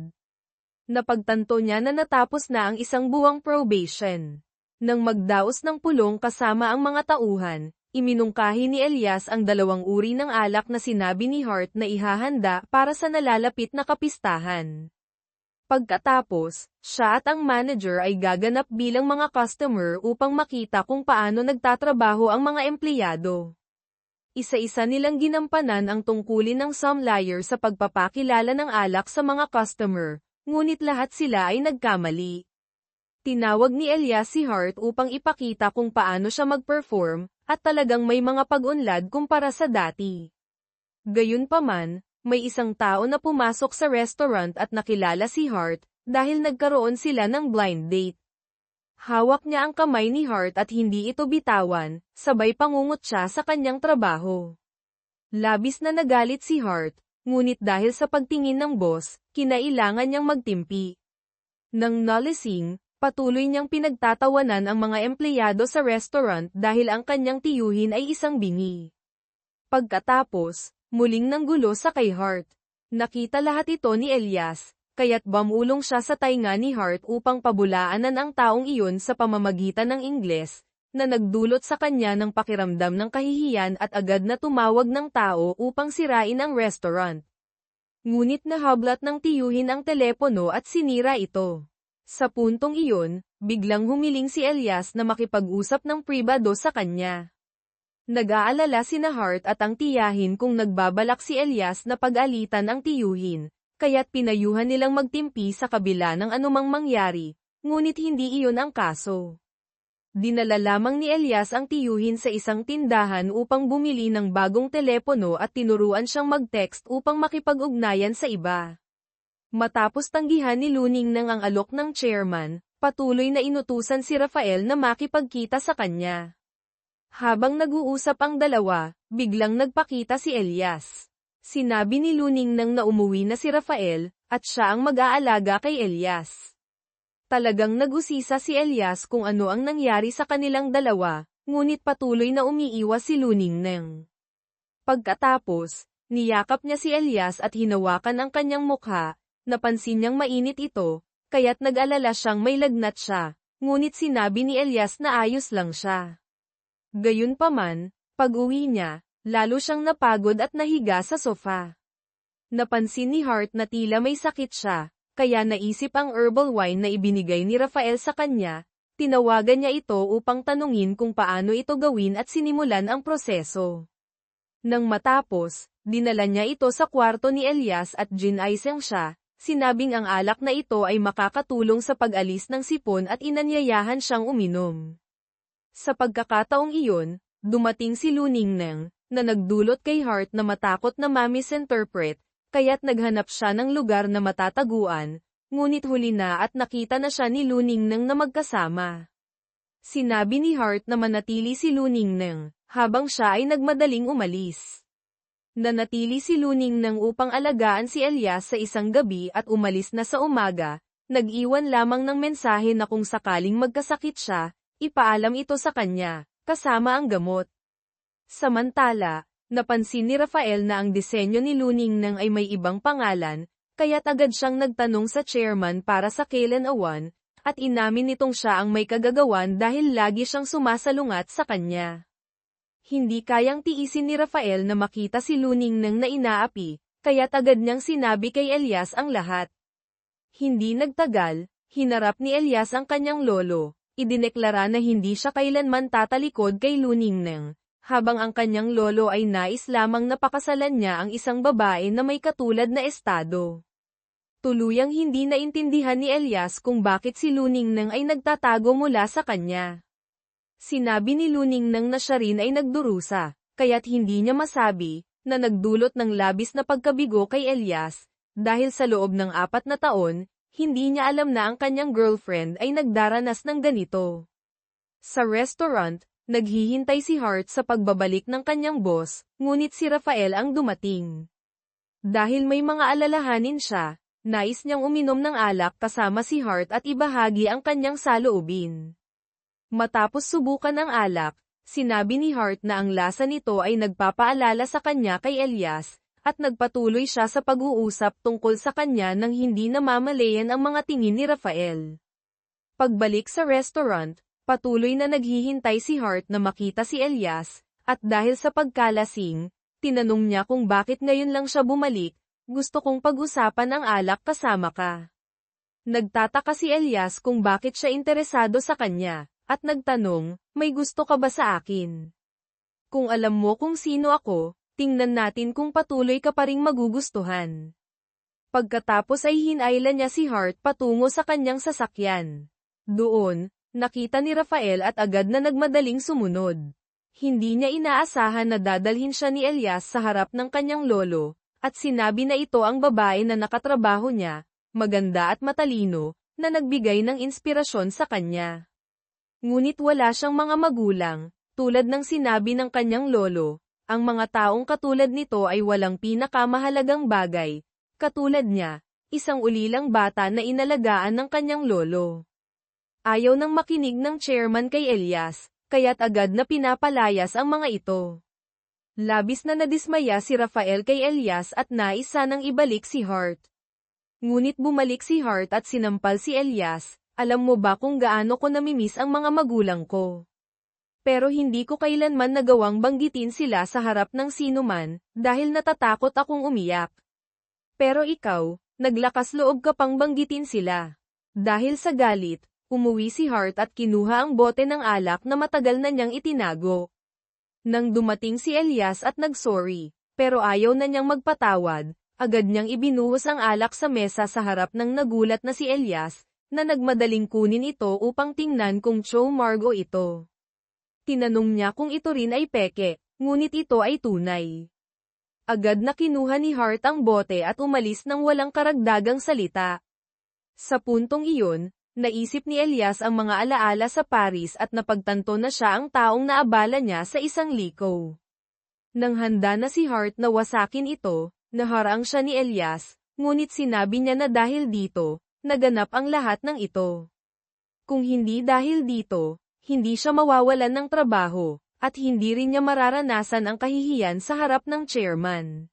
Napagtanto niya na natapos na ang isang buwang probation. Nang magdaos ng pulong kasama ang mga tauhan, iminungkahi ni Elias ang dalawang uri ng alak na sinabi ni Hart na ihahanda para sa nalalapit na kapistahan. Pagkatapos, siya at ang manager ay gaganap bilang mga customer upang makita kung paano nagtatrabaho ang mga empleyado. Isa-isa nilang ginampanan ang tungkulin ng sommelier sa pagpapakilala ng alak sa mga customer, ngunit lahat sila ay nagkamali. Tinawag ni Elias si Hart upang ipakita kung paano siya mag-perform, at talagang may mga pag-unlad kumpara sa dati. Gayunpaman, may isang tao na pumasok sa restaurant at nakilala si Hart, dahil nagkaroon sila ng blind date. Hawak niya ang kamay ni Hart at hindi ito bitawan, sabay pangungot siya sa kanyang trabaho. Labis na nagalit si Hart, ngunit dahil sa pagtingin ng boss, kinailangan niyang magtimpi. Nang nalasing, patuloy niyang pinagtatawanan ang mga empleyado sa restaurant dahil ang kanyang tiyuhin ay isang bingi. Pagkatapos, muling nanggulo sa kay Hart. Nakita lahat ito ni Elias, kaya't bumulong siya sa tainga ni Hart upang pabulaanan ang taong iyon sa pamamagitan ng Ingles, na nagdulot sa kanya ng pakiramdam ng kahihiyan at agad na tumawag ng tao upang sirain ang restaurant. Ngunit nahablat ng tiyuhin ang telepono at sinira ito. Sa puntong iyon, biglang humiling si Elias na makipag-usap ng pribado sa kanya. Nag-aalala sina Hart at ang tiyahin kung nagbabalak si Elias na pag-alitan ang tiyuhin, kaya't pinayuhan nilang magtimpi sa kabila ng anumang mangyari, ngunit hindi iyon ang kaso. Dinala lamang ni Elias ang tiyuhin sa isang tindahan upang bumili ng bagong telepono at tinuruan siyang mag-text upang makipag-ugnayan sa iba. Matapos tanggihan ni Luning nang ang alok ng chairman, patuloy na inutusan si Rafael na makipagkita sa kanya. Habang nag-uusap ang dalawa, biglang nagpakita si Elias. Sinabi ni Luning nang na umuwi na si Rafael, at siya ang mag-aalaga kay Elias. Talagang nag-usisa si Elias kung ano ang nangyari sa kanilang dalawa, ngunit patuloy na umiiwas si Luning nang. Pagkatapos, niyakap niya si Elias at hinawakan ang kanyang mukha, napansin niyang mainit ito, kaya't nag-alala siyang may lagnat siya, ngunit sinabi ni Elias na ayos lang siya. Gayunpaman, pag-uwi niya, lalo siyang napagod at nahiga sa sofa. Napansin ni Hart na tila may sakit siya, kaya naisip ang herbal wine na ibinigay ni Rafael sa kanya, tinawagan niya ito upang tanungin kung paano ito gawin at sinimulan ang proseso. Nang matapos, dinala niya ito sa kwarto ni Elias at ginaisang siya, sinabing ang alak na ito ay makakatulong sa pag-alis ng sipon at inanyayahan siyang uminom. Sa pagkakataong iyon, dumating si Luning nang, na nagdulot kay Hart na matakot na ma-misinterpret, kaya't naghanap siya ng lugar na matataguan, ngunit huli na at nakita na siya ni Luning nang na magkasama. Sinabi ni Hart na manatili si Luning nang, habang siya ay nagmadaling umalis. Nanatili si Luning nang upang alagaan si Elias sa isang gabi at umalis na sa umaga, nag-iwan lamang ng mensahe na kung sakaling magkasakit siya, ipaalam ito sa kanya, kasama ang gamot. Samantala, napansin ni Rafael na ang disenyo ni Luning nang ay may ibang pangalan, kaya't agad siyang nagtanong sa chairman para sa kailan awan, at inamin nitong siya ang may kagagawan dahil lagi siyang sumasalungat sa kanya. Hindi kayang tiisin ni Rafael na makita si Luning nang na inaapi, kaya't agad niyang sinabi kay Elias ang lahat. Hindi nagtagal, hinarap ni Elias ang kanyang lolo. Idineklara na hindi siya kailanman tatalikod kay Luning nang, habang ang kanyang lolo ay nais lamang na pakasalan niya ang isang babae na may katulad na estado. Tuluyang hindi naintindihan ni Elias kung bakit si Luning nang ay nagtatago mula sa kanya. Sinabi ni Luning nang na siya rin ay nagdurusa, kaya't hindi niya masabi, na nagdulot ng labis na pagkabigo kay Elias, dahil sa loob ng 4 na taon, hindi niya alam na ang kanyang girlfriend ay nagdaranas ng ganito. Sa restaurant, naghihintay si Hart sa pagbabalik ng kanyang boss, ngunit si Rafael ang dumating. Dahil may mga alalahanin siya, nais niyang uminom ng alak kasama si Hart at ibahagi ang kanyang saloobin. Matapos subukan ang alak, sinabi ni Hart na ang lasa nito ay nagpapaalala sa kanya kay Elias, at nagpatuloy siya sa pag-uusap tungkol sa kanya nang hindi namamalayan ang mga tingin ni Rafael. Pagbalik sa restaurant, patuloy na naghihintay si Hart na makita si Elias, at dahil sa pagkalasing, tinanong niya kung bakit ngayon lang siya bumalik, gusto kong pag-usapan ang alak kasama ka. Nagtataka si Elias kung bakit siya interesado sa kanya, at nagtanong, may gusto ka ba sa akin? Kung alam mo kung sino ako, tingnan natin kung patuloy ka pa ring magugustuhan. Pagkatapos ay hinayla niya si Hart patungo sa kanyang sasakyan. Doon, nakita ni Rafael at agad na nagmadaling sumunod. Hindi niya inaasahan na dadalhin siya ni Elias sa harap ng kanyang lolo, at sinabi na ito ang babae na nakatrabaho niya, maganda at matalino, na nagbigay ng inspirasyon sa kanya. Ngunit wala siyang mga magulang, tulad ng sinabi ng kanyang lolo, ang mga taong katulad nito ay walang pinakamahalagang bagay, katulad niya, isang ulilang bata na inalagaan ng kanyang lolo. Ayaw nang makinig ng chairman kay Elias, kaya't agad na pinapalayas ang mga ito. Labis na nadismaya si Rafael kay Elias at nais sanang ibalik si Hart. Ngunit bumalik si Hart at sinampal si Elias, alam mo ba kung gaano ko namimiss ang mga magulang ko? Pero hindi ko kailanman nagawang banggitin sila sa harap ng sinuman, dahil natatakot akong umiyak. Pero ikaw, naglakas loob ka pang banggitin sila. Dahil sa galit, umuwi si Hart at kinuha ang bote ng alak na matagal na niyang itinago. Nang dumating si Elias at nagsorry, pero ayaw na niyang magpatawad, agad niyang ibinuhos ang alak sa mesa sa harap ng nagulat na si Elias, na nagmadaling kunin ito upang tingnan kung Cho Margo ito. Tinanong niya kung ito rin ay peke, ngunit ito ay tunay. Agad na kinuha ni Hart ang bote at umalis nang walang karagdagang salita. Sa puntong iyon, naisip ni Elias ang mga alaala sa Paris at napagtanto na siya ang taong naabala niya sa isang liko. Nang handa na si Hart na wasakin ito, naharang siya ni Elias, ngunit sinabi niya na dahil dito, naganap ang lahat ng ito. Kung hindi dahil dito, hindi siya mawawalan ng trabaho, at hindi rin niya mararanasan ang kahihiyan sa harap ng chairman.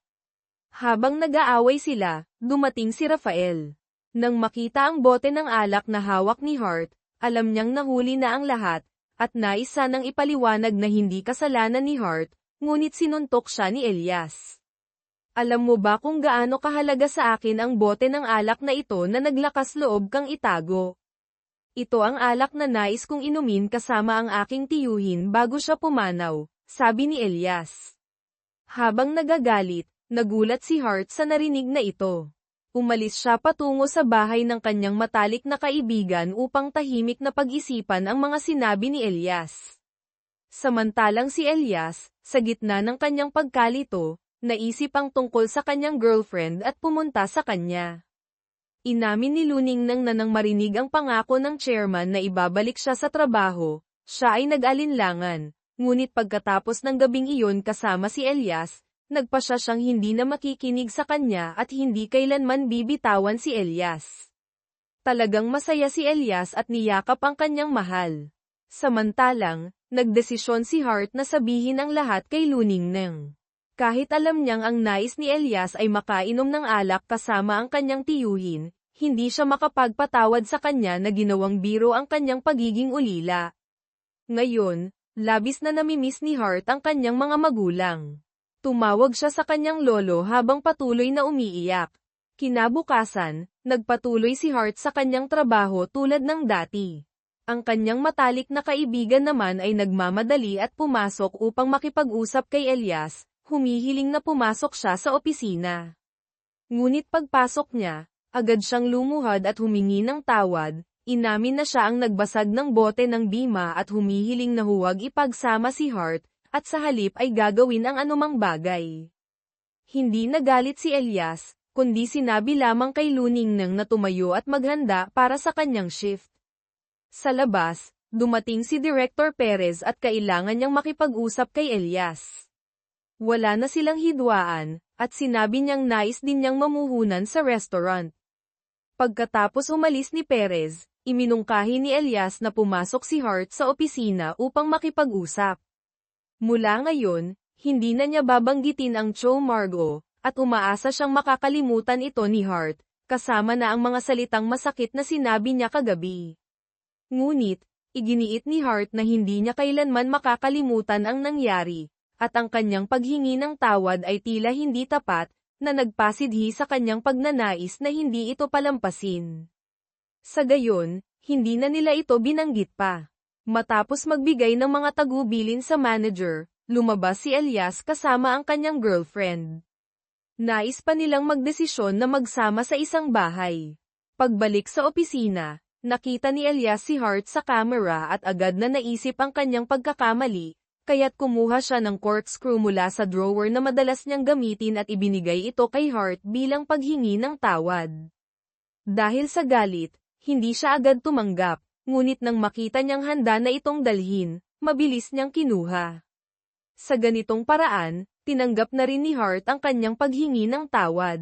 Habang nag-aaway sila, dumating si Rafael. Nang makita ang bote ng alak na hawak ni Hart, alam niyang nahuli na ang lahat, at nais sanang ipaliwanag na hindi kasalanan ni Hart, ngunit sinuntok siya ni Elias. Alam mo ba kung gaano kahalaga sa akin ang bote ng alak na ito na naglakas loob kang itago? Ito ang alak na nais kong inumin kasama ang aking tiyuhin bago siya pumanaw, sabi ni Elias. Habang nagagalit, nagulat si Hart sa narinig na ito. Umalis siya patungo sa bahay ng kanyang matalik na kaibigan upang tahimik na pag-isipan ang mga sinabi ni Elias. Samantalang si Elias, sa gitna ng kanyang pagkalito, naisip ang tungkol sa kanyang girlfriend at pumunta sa kanya. Inamin ni Luning nang marinig ang pangako ng chairman na ibabalik siya sa trabaho, siya ay nag-alinlangan, ngunit pagkatapos ng gabing iyon kasama si Elias, nagpasya siyang hindi na makikinig sa kanya at hindi kailanman bibitawan si Elias. Talagang masaya si Elias at niyakap ang kanyang mahal. Samantalang, nagdesisyon si Hart na sabihin ang lahat kay Luning Nang. Kahit alam niyang ang nais ni Elias ay makainom ng alak kasama ang kanyang tiyuhin, hindi siya makapagpatawad sa kanya na ginawang biro ang kanyang pagiging ulila. Ngayon, labis na namimiss ni Hart ang kanyang mga magulang. Tumawag siya sa kanyang lolo habang patuloy na umiiyak. Kinabukasan, nagpatuloy si Hart sa kanyang trabaho tulad ng dati. Ang kanyang matalik na kaibigan naman ay nagmamadali at pumasok upang makipag-usap kay Elias, humihiling na pumasok siya sa opisina. Ngunit pagpasok niya, agad siyang lumuhad at humingi ng tawad, inamin na siya ang nagbasag ng bote ng bima at humihiling na huwag ipagsama si Hart, at sa halip ay gagawin ang anumang bagay. Hindi nagalit si Elias, kundi sinabi lamang kay Luning Nang na tumayo at maghanda para sa kanyang shift. Sa labas, dumating si Director Perez at kailangan niyang makipag-usap kay Elias. Wala na silang hidwaan, at sinabi niyang nais din niyang mamuhunan sa restaurant. Pagkatapos umalis ni Perez, iminungkahi ni Elias na pumasok si Hart sa opisina upang makipag-usap. Mula ngayon, hindi na niya babanggitin ang Cho Margo, at umaasa siyang makakalimutan ito ni Hart, kasama na ang mga salitang masakit na sinabi niya kagabi. Ngunit, iginiit ni Hart na hindi niya kailanman makakalimutan ang nangyari, at ang kanyang paghingi ng tawad ay tila hindi tapat, na nagpasidhi sa kanyang pagnanais na hindi ito palampasin. Sa gayon, hindi na nila ito binanggit pa. Matapos magbigay ng mga tagubilin sa manager, lumabas si Elias kasama ang kanyang girlfriend. Nais pa nilang magdesisyon na magsama sa isang bahay. Pagbalik sa opisina, nakita ni Elias si Hart sa camera at agad na naisip ang kanyang pagkakamali, kaya't kumuha siya ng corkscrew mula sa drawer na madalas niyang gamitin at ibinigay ito kay Hart bilang paghingi ng tawad. Dahil sa galit, hindi siya agad tumanggap, ngunit nang makita niyang handa na itong dalhin, mabilis niyang kinuha. Sa ganitong paraan, tinanggap na rin ni Hart ang kanyang paghingi ng tawad.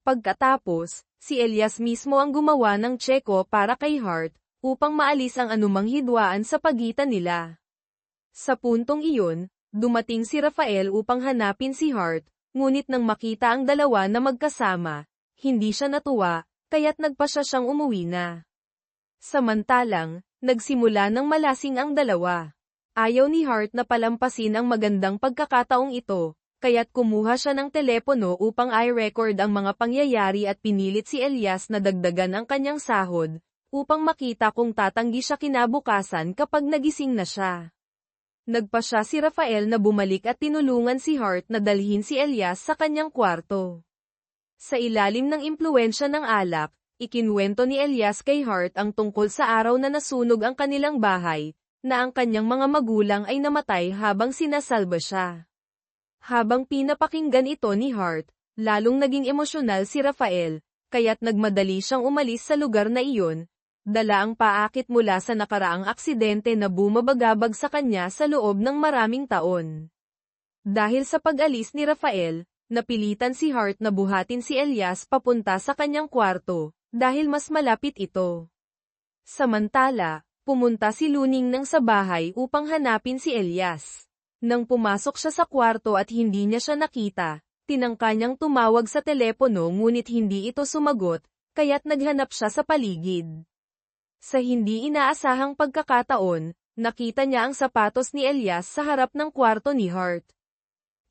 Pagkatapos, si Elias mismo ang gumawa ng tseko para kay Hart, upang maalis ang anumang hidwaan sa pagitan nila. Sa puntong iyon, dumating si Rafael upang hanapin si Hart, ngunit nang makita ang dalawa na magkasama, hindi siya natuwa, kaya't nagpasya siyang umuwi na. Samantalang, nagsimula ng malasing ang dalawa. Ayaw ni Hart na palampasin ang magandang pagkakataong ito, kaya't kumuha siya ng telepono upang i-record ang mga pangyayari at pinilit si Elias na dagdagan ang kanyang sahod, upang makita kung tatanggi siya kinabukasan kapag nagising na siya. Nagpasya si Rafael na bumalik at tinulungan si Hart na dalhin si Elias sa kanyang kwarto. Sa ilalim ng impluwensya ng alak, ikinwento ni Elias kay Hart ang tungkol sa araw na nasunog ang kanilang bahay, na ang kanyang mga magulang ay namatay habang sinasalba siya. Habang pinapakinggan ito ni Hart, lalong naging emosyonal si Rafael, kaya't nagmadali siyang umalis sa lugar na iyon, dala ang paakit mula sa nakaraang aksidente na bumabagabag sa kanya sa loob ng maraming taon. Dahil sa pag-alis ni Rafael, napilitan si Hart na buhatin si Elias papunta sa kanyang kwarto, dahil mas malapit ito. Samantala, pumunta si Luningnang sa bahay upang hanapin si Elias. Nang pumasok siya sa kwarto at hindi niya siya nakita, tinangka niyang tumawag sa telepono ngunit hindi ito sumagot, kaya't naghanap siya sa paligid. Sa hindi inaasahang pagkakataon, nakita niya ang sapatos ni Elias sa harap ng kwarto ni Hart.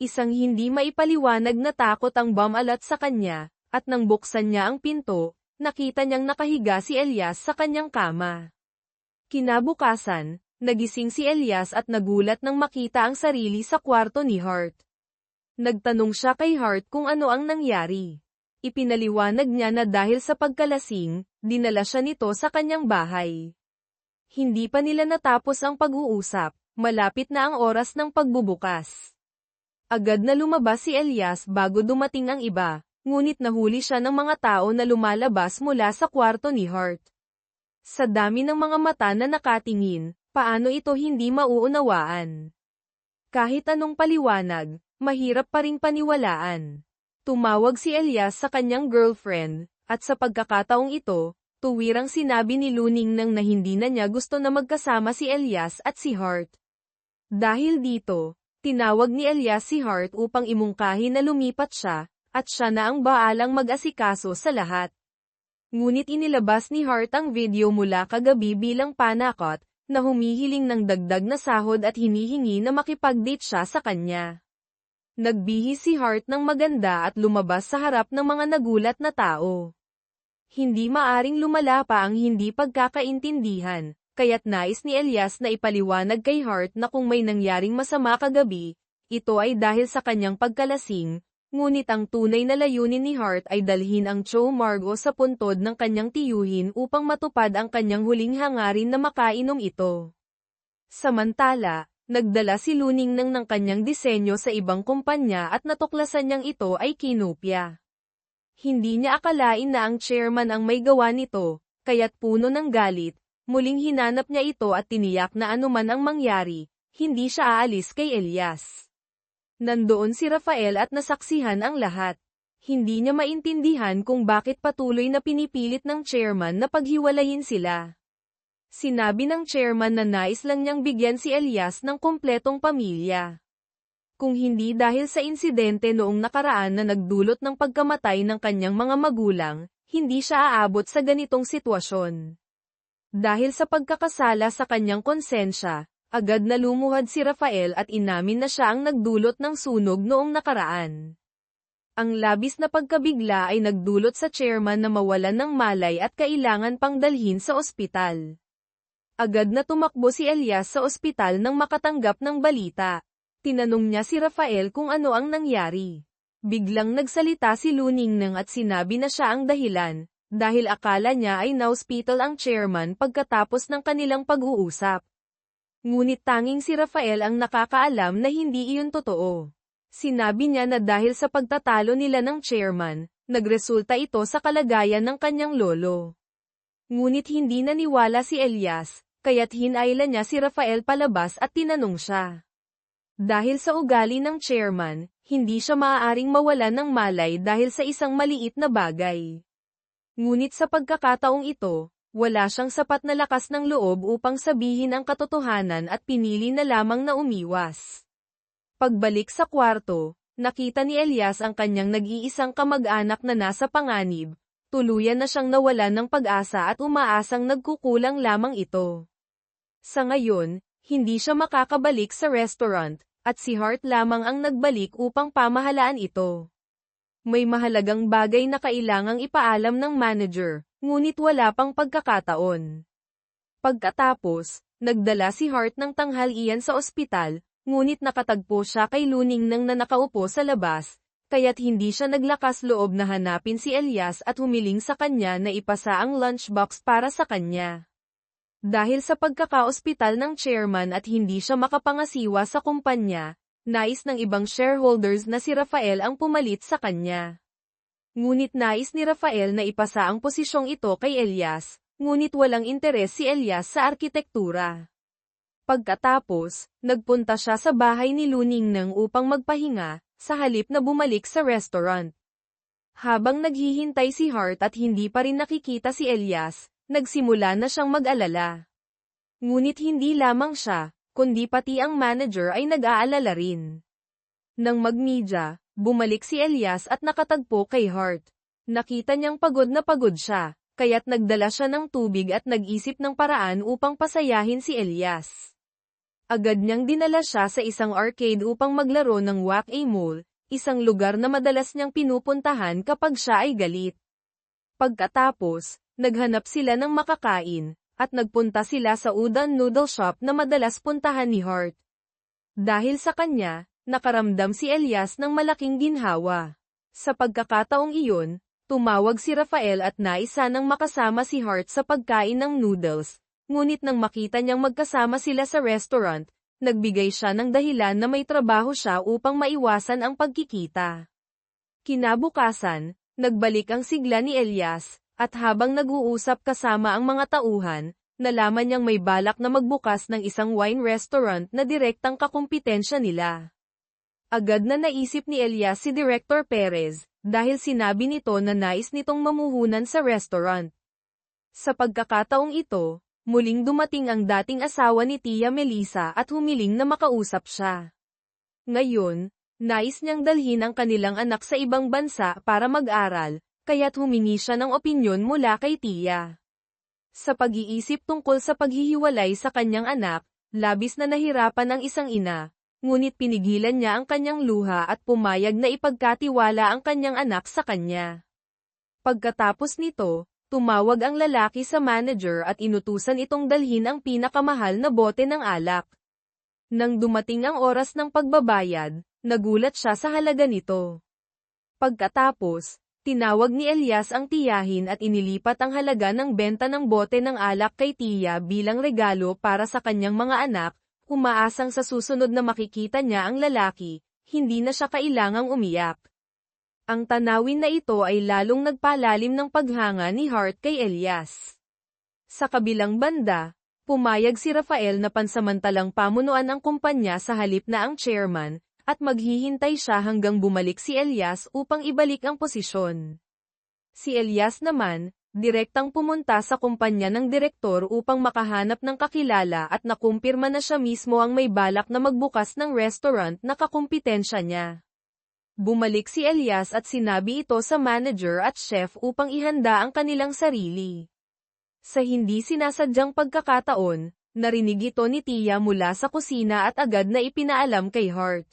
Isang hindi maipaliwanag na takot ang bumalat sa kanya, at nang buksan niya ang pinto, nakita niyang nakahiga si Elias sa kanyang kama. Kinabukasan, nagising si Elias at nagulat nang makita ang sarili sa kwarto ni Hart. Nagtanong siya kay Hart kung ano ang nangyari. Ipinaliwanag niya na dahil sa pagkalasing, dinala siya nito sa kanyang bahay. Hindi pa nila natapos ang pag-uusap, malapit na ang oras ng pagbubukas. Agad na lumabas si Elias bago dumating ang iba, ngunit nahuli siya ng mga tao na lumalabas mula sa kwarto ni Hart. Sa dami ng mga mata na nakatingin, paano ito hindi mauunawaan? Kahit anong paliwanag, mahirap pa ring paniwalaan. Tumawag si Elias sa kanyang girlfriend, at sa pagkakataong ito, tuwirang sinabi ni Luningnang na hindi na niya gusto na magkasama si Elias at si Hart. Dahil dito, tinawag ni Elias si Hart upang imungkahi na lumipat siya, at siya na ang baalang mag-asikaso sa lahat. Ngunit inilabas ni Hart ang video mula kagabi bilang panakot, na humihiling ng dagdag na sahod at hinihingi na makipag-date siya sa kanya. Nagbihis si Hart ng maganda at lumabas sa harap ng mga nagulat na tao. Hindi maaring lumala pa ang hindi pagkakaintindihan, kaya't nais ni Elias na ipaliwanag kay Hart na kung may nangyaring masama kagabi, ito ay dahil sa kanyang pagkalasing, ngunit ang tunay na layunin ni Hart ay dalhin ang Cho Margo sa puntod ng kanyang tiyuhin upang matupad ang kanyang huling hangarin na makainom ito. Samantala, nagdala si Luningnang ng kanyang disenyo sa ibang kumpanya at natuklasan niyang ito ay kinopya. Hindi niya akalain na ang chairman ang may gawa nito, kaya't puno ng galit, muling hinanap niya ito at tiniyak na anuman ang mangyari, hindi siya aalis kay Elias. Nandoon si Rafael at nasaksihan ang lahat. Hindi niya maintindihan kung bakit patuloy na pinipilit ng chairman na paghiwalayin sila. Sinabi ng chairman na nais lang niyang bigyan si Elias ng kumpletong pamilya. Kung hindi dahil sa insidente noong nakaraan na nagdulot ng pagkamatay ng kanyang mga magulang, hindi siya aabot sa ganitong sitwasyon. Dahil sa pagkakasala sa kanyang konsensya, agad na lumuhad si Rafael at inamin na siya ang nagdulot ng sunog noong nakaraan. Ang labis na pagkabigla ay nagdulot sa chairman na mawalan ng malay at kailangan pang dalhin sa ospital. Agad na tumakbo si Elias sa ospital nang makatanggap ng balita. Tinanong niya si Rafael kung ano ang nangyari. Biglang nagsalita si Luningnang at sinabi na siya ang dahilan, dahil akala niya ay na-hospital ang chairman pagkatapos ng kanilang pag-uusap. Ngunit tanging si Rafael ang nakakaalam na hindi iyon totoo. Sinabi niya na dahil sa pagtatalo nila ng chairman, nagresulta ito sa kalagayan ng kanyang lolo. Ngunit hindi naniwala si Elias, kaya't hinayla niya si Rafael palabas at tinanong siya. Dahil sa ugali ng chairman, hindi siya maaaring mawalan ng malay dahil sa isang maliit na bagay. Ngunit sa pagkakataong ito, wala siyang sapat na lakas ng loob upang sabihin ang katotohanan at pinili na lamang na umiwas. Pagbalik sa kwarto, nakita ni Elias ang kanyang nag-iisang kamag-anak na nasa panganib, tuluyan na siyang nawalan ng pag-asa at umaasang nagkukulang lamang ito. Sa ngayon, hindi siya makakabalik sa restaurant, at si Hart lamang ang nagbalik upang pamahalaan ito. May mahalagang bagay na kailangang ipaalam ng manager, ngunit wala pang pagkakataon. Pagkatapos, nagdala si Hart ng tanghalian sa ospital, ngunit nakatagpo siya kay Luning nang na nakaupo sa labas, kaya't hindi siya naglakas loob na hanapin si Elias at humiling sa kanya na ipasa ang lunchbox para sa kanya. Dahil sa pagkaka-ospital ng chairman at hindi siya makapangasiwa sa kumpanya, nais ng ibang shareholders na si Rafael ang pumalit sa kanya. Ngunit nais ni Rafael na ipasa ang posisyong ito kay Elias, ngunit walang interes si Elias sa arkitektura. Pagkatapos, nagpunta siya sa bahay ni Luningnang upang magpahinga, sa halip na bumalik sa restaurant. Habang naghihintay si Hart at hindi pa rin nakikita si Elias, nagsimula na siyang mag-alala. Ngunit hindi lamang siya, kundi pati ang manager ay nag-aalala rin. Nang mag-media, bumalik si Elias at nakatagpo kay Hart. Nakita niyang pagod na pagod siya, kaya't nagdala siya ng tubig at nag-isip ng paraan upang pasayahin si Elias. Agad niyang dinala siya sa isang arcade upang maglaro ng whack-a-mole, isang lugar na madalas niyang pinupuntahan kapag siya ay galit. Pagkatapos, naghanap sila ng makakain, at nagpunta sila sa udon noodle shop na madalas puntahan ni Hart. Dahil sa kanya, nakaramdam si Elias ng malaking ginhawa. Sa pagkakataong iyon, tumawag si Rafael at nais sanang makasama si Hart sa pagkain ng noodles, ngunit nang makita niyang magkasama sila sa restaurant, nagbigay siya ng dahilan na may trabaho siya upang maiwasan ang pagkikita. Kinabukasan, nagbalik ang sigla ni Elias, at habang nag-uusap kasama ang mga tauhan, nalaman niyang may balak na magbukas ng isang wine restaurant na direktang kakumpetensya nila. Agad na naisip ni Elias si Director Perez, dahil sinabi nito na nais nitong mamuhunan sa restaurant. Sa pagkakataong ito, muling dumating ang dating asawa ni Tia Melissa at humiling na makausap siya. Ngayon, nais niyang dalhin ang kanilang anak sa ibang bansa para mag-aral, kaya't humingi siya ng opinyon mula kay Tia. Sa pag-iisip tungkol sa paghihiwalay sa kanyang anak, labis na nahirapan ang isang ina, ngunit pinigilan niya ang kanyang luha at pumayag na ipagkatiwala ang kanyang anak sa kanya. Pagkatapos nito, tumawag ang lalaki sa manager at inutusan itong dalhin ang pinakamahal na bote ng alak. Nang dumating ang oras ng pagbabayad, nagulat siya sa halaga nito. Pagkatapos, tinawag ni Elias ang tiyahin at inilipat ang halaga ng benta ng bote ng alak kay Tia bilang regalo para sa kanyang mga anak, umaasang sa susunod na makikita niya ang lalaki, hindi na siya kailangang umiyak. Ang tanawin na ito ay lalong nagpalalim ng paghanga ni Hart kay Elias. Sa kabilang banda, pumayag si Rafael na pansamantalang pamunuan ang kumpanya sa halip na ang chairman, at maghihintay siya hanggang bumalik si Elias upang ibalik ang posisyon. Si Elias naman, direktang pumunta sa kumpanya ng direktor upang makahanap ng kakilala at nakumpirma na siya mismo ang may balak na magbukas ng restaurant na kakumpetensya niya. Bumalik si Elias at sinabi ito sa manager at chef upang ihanda ang kanilang sarili. Sa hindi sinasadyang pagkakataon, narinig ito ni Tia mula sa kusina at agad na ipinaalam kay Hart.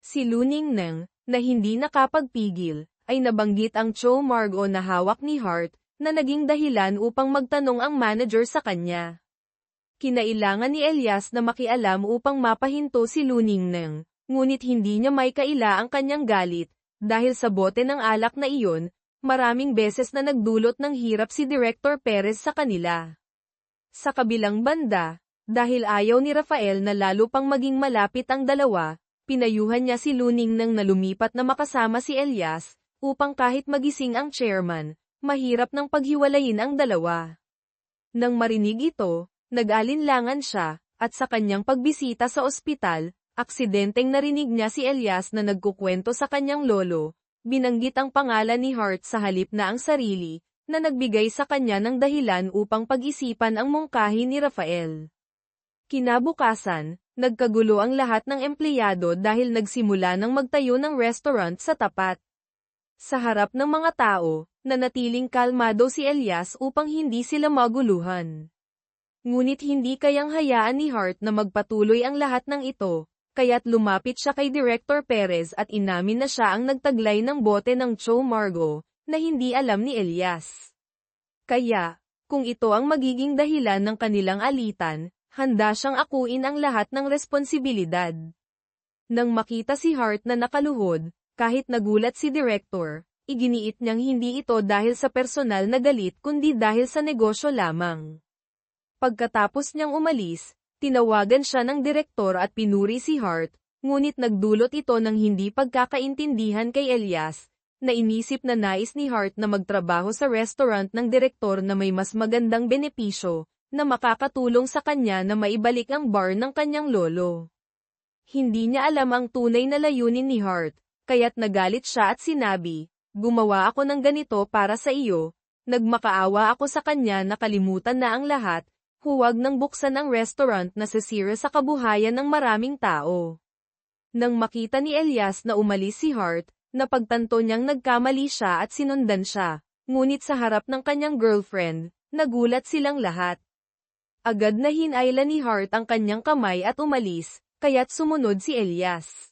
Si Luningnang, na hindi nakapagpigil, ay nabanggit ang Cho Margo na hawak ni Hart, na naging dahilan upang magtanong ang manager sa kanya. Kinailangan ni Elias na makialam upang mapahinto si Luningnang, ngunit hindi niya may kaila ang kanyang galit, dahil sa bote ng alak na iyon, maraming beses na nagdulot ng hirap si Director Perez sa kanila. Sa kabilang banda, dahil ayaw ni Rafael na lalo pang maging malapit ang dalawa, pinayuhan niya si Luningnang na lumipat na makasama si Elias, upang kahit magising ang chairman, mahirap nang paghiwalayin ang dalawa. Nang marinig ito, nag-alinlangan siya, at sa kanyang pagbisita sa ospital, aksidenteng narinig niya si Elias na nagkukwento sa kanyang lolo, binanggit ang pangalan ni Hart sa halip na ang sarili, na nagbigay sa kanya ng dahilan upang pag-isipan ang mungkahi ni Rafael. Kinabukasan, nagkagulo ang lahat ng empleyado dahil nagsimula ng magtayo ng restaurant sa tapat. Sa harap ng mga tao, nanatiling kalmado si Elias upang hindi sila maguluhan. Ngunit hindi kayang hayaan ni Hart na magpatuloy ang lahat ng ito, kaya't lumapit siya kay Director Perez at inamin na siya ang nagtaglay ng bote ng Cho Margo, na hindi alam ni Elias. Kaya, kung ito ang magiging dahilan ng kanilang alitan, handa siyang akuin ang lahat ng responsibilidad. Nang makita si Hart na nakaluhod, kahit nagulat si Director, iginiit niyang hindi ito dahil sa personal na galit kundi dahil sa negosyo lamang. Pagkatapos niyang umalis, tinawagan siya ng direktor at pinuri si Hart, ngunit nagdulot ito ng hindi pagkakaintindihan kay Elias, na inisip na nais ni Hart na magtrabaho sa restaurant ng direktor na may mas magandang benepisyo, na makakatulong sa kanya na maibalik ang bar ng kanyang lolo. Hindi niya alam ang tunay na layunin ni Hart, kaya't nagalit siya at sinabi, "Gumawa ako ng ganito para sa iyo, nagmakaawa ako sa kanya na kalimutan na ang lahat, huwag nang buksan ang restaurant na sisira sa kabuhayan ng maraming tao." Nang makita ni Elias na umalis si Hart, napagtanto niyang nagkamali siya at sinundan siya, ngunit sa harap ng kanyang girlfriend, nagulat silang lahat. Agad na hinailan ni Hart ang kanyang kamay at umalis, kaya't sumunod si Elias.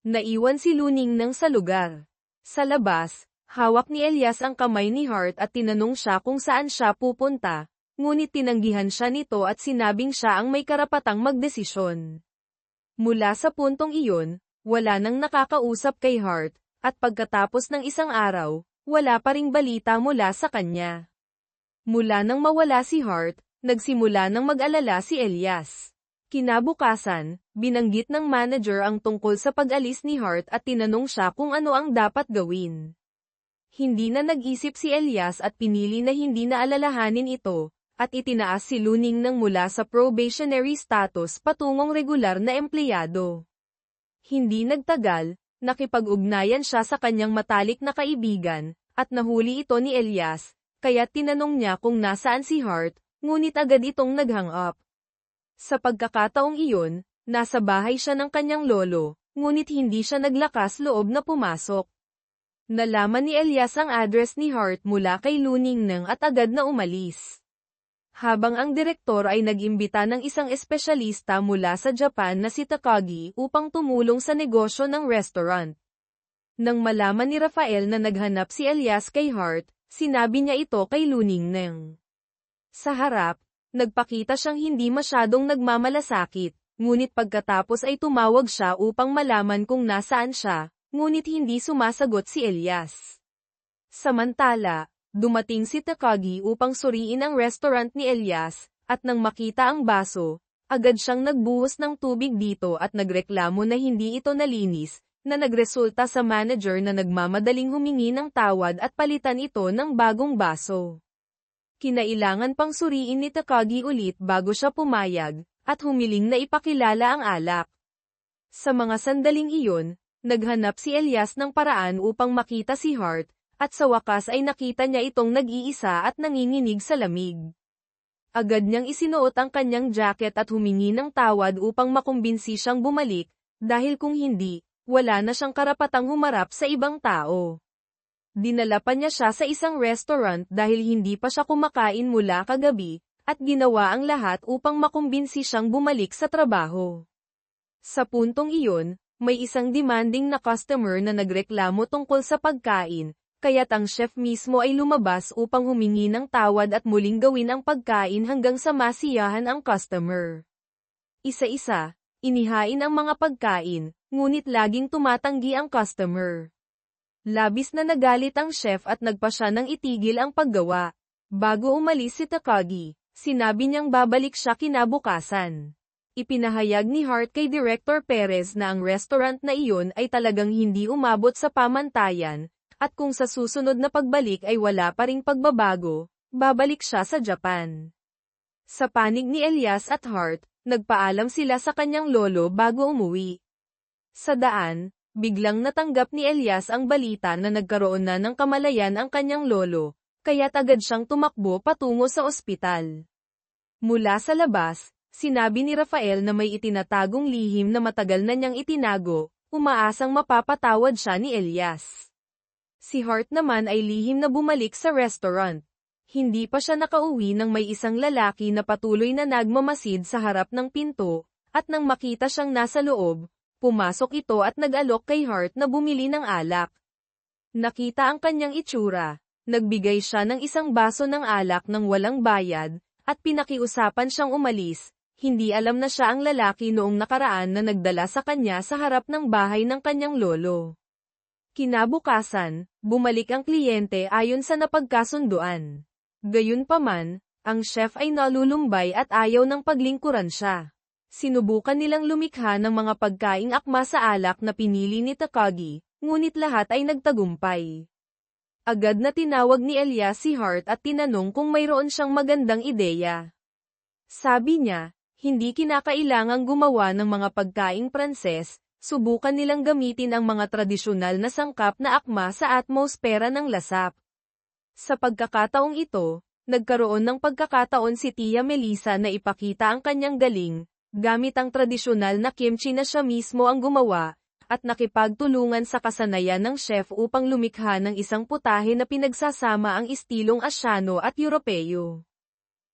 Naiwan si Luningnang sa lugar. Sa labas, hawak ni Elias ang kamay ni Hart at tinanong siya kung saan siya pupunta, ngunit tinanggihan siya nito at sinabing siya ang may karapatang magdesisyon. Mula sa puntong iyon, wala nang nakakausap kay Hart, at pagkatapos ng isang araw, wala pa ring balita mula sa kanya. Mula nang mawala si Hart, nagsimula nang mag-alala si Elias. Kinabukasan, binanggit ng manager ang tungkol sa pag-alis ni Hart at tinanong siya kung ano ang dapat gawin. Hindi na nag-isip si Elias at pinili na hindi na alalahanin ito, at itinaas si Luningnang mula sa probationary status patungong regular na empleyado. Hindi nagtagal, nakipag-ugnayan siya sa kanyang matalik na kaibigan, at nahuli ito ni Elias, kaya tinanong niya kung nasaan si Hart, ngunit agad itong nag-hang up. Sa pagkakataong iyon, nasa bahay siya ng kanyang lolo, ngunit hindi siya naglakas loob na pumasok. Nalaman ni Elias ang address ni Hart mula kay Luningnang at agad na umalis. Habang ang direktor ay nag-imbita ng isang espesyalista mula sa Japan na si Takagi upang tumulong sa negosyo ng restaurant. Nang malaman ni Rafael na naghanap si Elias kay Hart, sinabi niya ito kay Luningnang. Sa harap, nagpakita siyang hindi masyadong nagmamalasakit, ngunit pagkatapos ay tumawag siya upang malaman kung nasaan siya, ngunit hindi sumasagot si Elias. Samantala, dumating si Takagi upang suriin ang restaurant ni Elias, at nang makita ang baso, agad siyang nagbuhos ng tubig dito at nagreklamo na hindi ito nalinis, na nagresulta sa manager na nagmamadaling humingi ng tawad at palitan ito ng bagong baso. Kinailangan pang suriin ni Takagi ulit bago siya pumayag, at humiling na ipakilala ang alak. Sa mga sandaling iyon, naghanap si Elias ng paraan upang makita si Hart, at sa wakas ay nakita niya itong nag-iisa at nanginginig sa lamig. Agad niyang isinuot ang kanyang jacket at humingi ng tawad upang makumbinsi siyang bumalik, dahil kung hindi, wala na siyang karapatang humarap sa ibang tao. Dinala pa niya siya sa isang restaurant dahil hindi pa siya kumakain mula kagabi, at ginawa ang lahat upang makumbinsi siyang bumalik sa trabaho. Sa puntong iyon, may isang demanding na customer na nagreklamo tungkol sa pagkain, kaya't ang chef mismo ay lumabas upang humingi ng tawad at muling gawin ang pagkain hanggang sa masiyahan ang customer. Isa-isa, inihain ang mga pagkain, ngunit laging tumatanggi ang customer. Labis na nagalit ang chef at nagpa siya ng itigil ang paggawa. Bago umalis si Takagi, sinabi niyang babalik siya kinabukasan. Ipinahayag ni Hart kay Director Perez na ang restaurant na iyon ay talagang hindi umabot sa pamantayan, at kung sa susunod na pagbalik ay wala pa ring pagbabago, babalik siya sa Japan. Sa panig ni Elias at Hart, nagpaalam sila sa kanyang lolo bago umuwi. Sa daan, biglang natanggap ni Elias ang balita na nagkaroon na ng kamalayan ang kanyang lolo, kaya't agad siyang tumakbo patungo sa ospital. Mula sa labas, sinabi ni Rafael na may itinatagong lihim na matagal na niyang itinago, umaasang mapapatawad siya ni Elias. Si Hart naman ay lihim na bumalik sa restaurant. Hindi pa siya nakauwi nang may isang lalaki na patuloy na nagmamasid sa harap ng pinto, at nang makita siyang nasa loob, pumasok ito at nag-alok kay Hart na bumili ng alak. Nakita ang kanyang itsura, nagbigay siya ng isang baso ng alak nang walang bayad, at pinakiusapan siyang umalis. Hindi alam na siya ang lalaki noong nakaraan na nagdala sa kanya sa harap ng bahay ng kanyang lolo. Kinabukasan, bumalik ang kliyente ayon sa napagkasunduan. Gayunpaman, ang chef ay nalulumbay at ayaw ng paglingkuran siya. Sinubukan nilang lumikha ng mga pagkaing akma sa alak na pinili ni Takagi, ngunit lahat ay nagtagumpay. Agad na tinawag ni Elias si Hart at tinanong kung mayroon siyang magandang ideya. Sabi niya, hindi kinakailangang gumawa ng mga pagkaing Pranses, subukan nilang gamitin ang mga tradisyonal na sangkap na akma sa atmosfera ng lasap. Sa pagkakataong ito, nagkaroon ng pagkakataon si Tia Melissa na ipakita ang kanyang galing, gamit ang tradisyonal na kimchi na siya mismo ang gumawa, at nakipagtulungan sa kasanayan ng chef upang lumikha ng isang putahe na pinagsasama ang istilong Asyano at Europeo.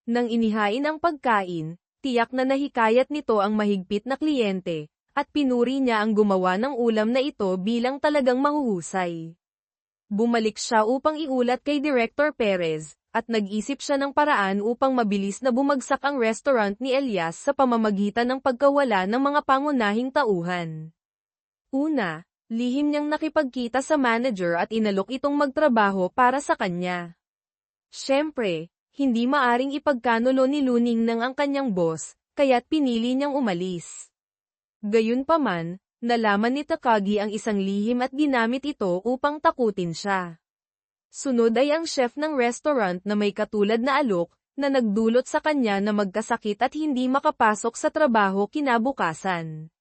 Nang inihain ang pagkain, tiyak na nahikayat nito ang mahigpit na kliyente, at pinuri niya ang gumawa ng ulam na ito bilang talagang mahuhusay. Bumalik siya upang iulat kay Director Perez, at nag-isip siya ng paraan upang mabilis na bumagsak ang restaurant ni Elias sa pamamagitan ng pagkawala ng mga pangunahing tauhan. Una, lihim niyang nakipagkita sa manager at inalok itong magtrabaho para sa kanya. Siyempre, hindi maaring ipagkanulo ni Luning ng ang kanyang boss, kaya't pinili niyang umalis. Gayunpaman, nalaman ni Takagi ang isang lihim at ginamit ito upang takutin siya. Sunod ay ang chef ng restaurant na may katulad na alok, na nagdulot sa kanya na magkasakit at hindi makapasok sa trabaho kinabukasan.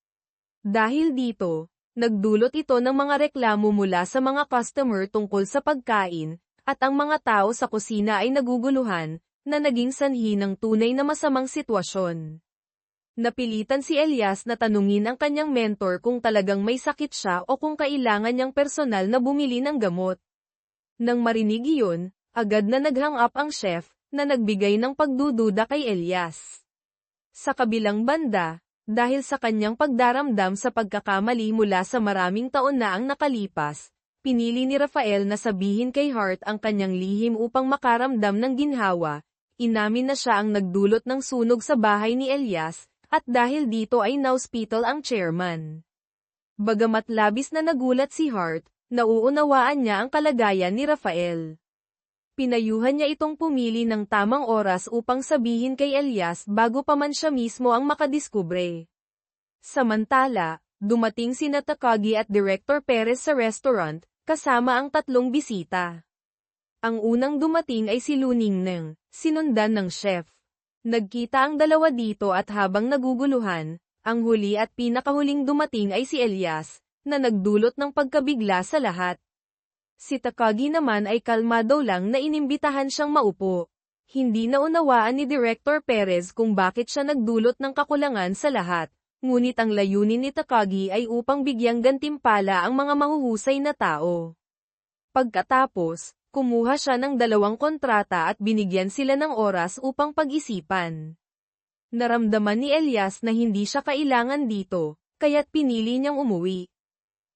Dahil dito, nagdulot ito ng mga reklamo mula sa mga customer tungkol sa pagkain, at ang mga tao sa kusina ay naguguluhan, na naging sanhi ng tunay na masamang sitwasyon. Napilitan si Elias na tanungin ang kanyang mentor kung talagang may sakit siya o kung kailangan niyang personal na bumili ng gamot. Nang marinig iyon, agad na nag-hang up ang chef, na nagbigay ng pagdududa kay Elias. Sa kabilang banda, dahil sa kanyang pagdaramdam sa pagkakamali mula sa maraming taon na ang nakalipas, pinili ni Rafael na sabihin kay Hart ang kanyang lihim upang makaramdam ng ginhawa. Inamin na siya ang nagdulot ng sunog sa bahay ni Elias, at dahil dito ay na-hospital ang chairman. Bagamat labis na nagulat si Hart, nauunawaan niya ang kalagayan ni Rafael. Pinayuhan niya itong pumili ng tamang oras upang sabihin kay Elias bago pa man siya mismo ang makadiskubre. Samantala, dumating sina Takagi at Director Perez sa restaurant, kasama ang tatlong bisita. Ang unang dumating ay si Luningneng, sinundan ng chef. Nagkita ang dalawa dito at habang naguguluhan, ang huli at pinakahuling dumating ay si Elias, na nagdulot ng pagkabigla sa lahat. Si Takagi naman ay kalmado lang na inimbitahan siyang maupo. Hindi naunawaan ni Director Perez kung bakit siya nagdulot ng kakulangan sa lahat, ngunit ang layunin ni Takagi ay upang bigyang gantimpala ang mga mahuhusay na tao. Pagkatapos, kumuha siya ng 2 kontrata at binigyan sila ng oras upang pag-isipan. Naramdaman ni Elias na hindi siya kailangan dito, kaya't pinili niyang umuwi.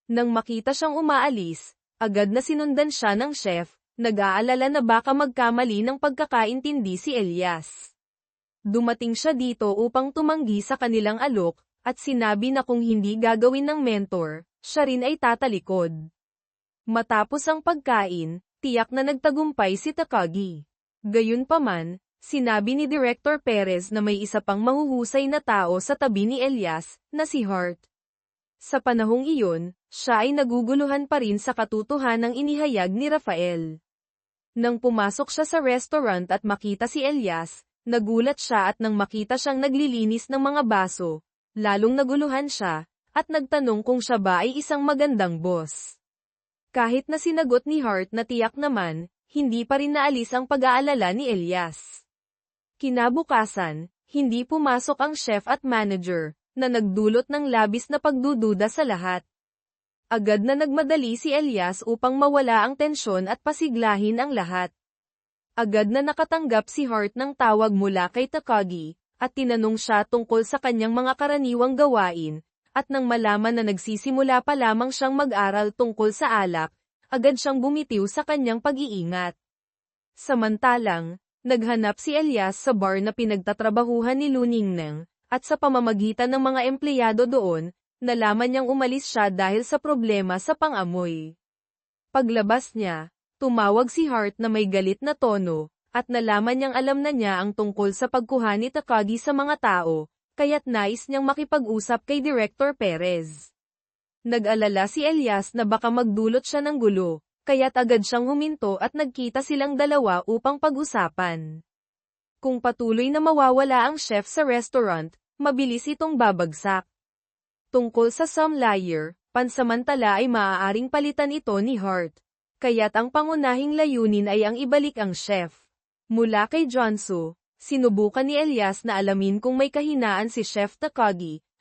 Nang makita siyang umaalis, agad na sinundan siya ng chef, nag-aalala na baka magkamali ng pagkakaintindi si Elias. Dumating siya dito upang tumanggi sa kanilang alok, at sinabi na kung hindi gagawin ng mentor, siya rin ay tatalikod. Matapos ang pagkain, tiyak na nagtagumpay si Takagi. Gayunpaman, sinabi ni Director Perez na may isa pang mahuhusay na tao sa tabi ni Elias, na si Hart. Sa panahong iyon, Siya ay naguguluhan pa rin sa katotohanang inihayag ni Rafael. Nang pumasok siya sa restaurant at makita si Elias, nagulat siya at nang makita siyang naglilinis ng mga baso, lalong naguluhan siya, at nagtanong kung siya ba ay isang magandang boss. Kahit na sinagot ni Hart na tiyak naman, hindi pa rin naalis ang pag-aalala ni Elias. Kinabukasan, hindi pumasok ang chef at manager, na nagdulot ng labis na pagdududa sa lahat. Agad na nagmadali si Elias upang mawala ang tensyon at pasiglahin ang lahat. Agad na nakatanggap si Hart ng tawag mula kay Takagi, at tinanong siya tungkol sa kanyang mga karaniwang gawain, at nang malaman na nagsisimula pa lamang siyang mag-aral tungkol sa alak, agad siyang bumitiw sa kanyang pag-iingat. Samantalang, naghanap si Elias sa bar na pinagtatrabahuhan ni Luningneng, at sa pamamagitan ng mga empleyado doon, nalaman niyang umalis siya dahil sa problema sa pang-amoy. Paglabas niya, tumawag si Hart na may galit na tono, at nalaman niyang alam na niya ang tungkol sa pagkuha ni Takagi sa mga tao, kaya't nais niyang makipag-usap kay Director Perez. Nag-alala si Elias na baka magdulot siya ng gulo, kaya't agad siyang huminto at nagkita silang dalawa upang pag-usapan. Kung patuloy na mawawala ang chef sa restaurant, mabilis itong babagsak. Tungkol sa Sam Liar, pansamantala ay maaaring palitan ito ni Hart. Kaya't ang pangunahing layunin ay ang ibalik ang chef. Mula kay Jonsu, sinubukan ni Elias na alamin kung may kahinaan si Chef Takagi,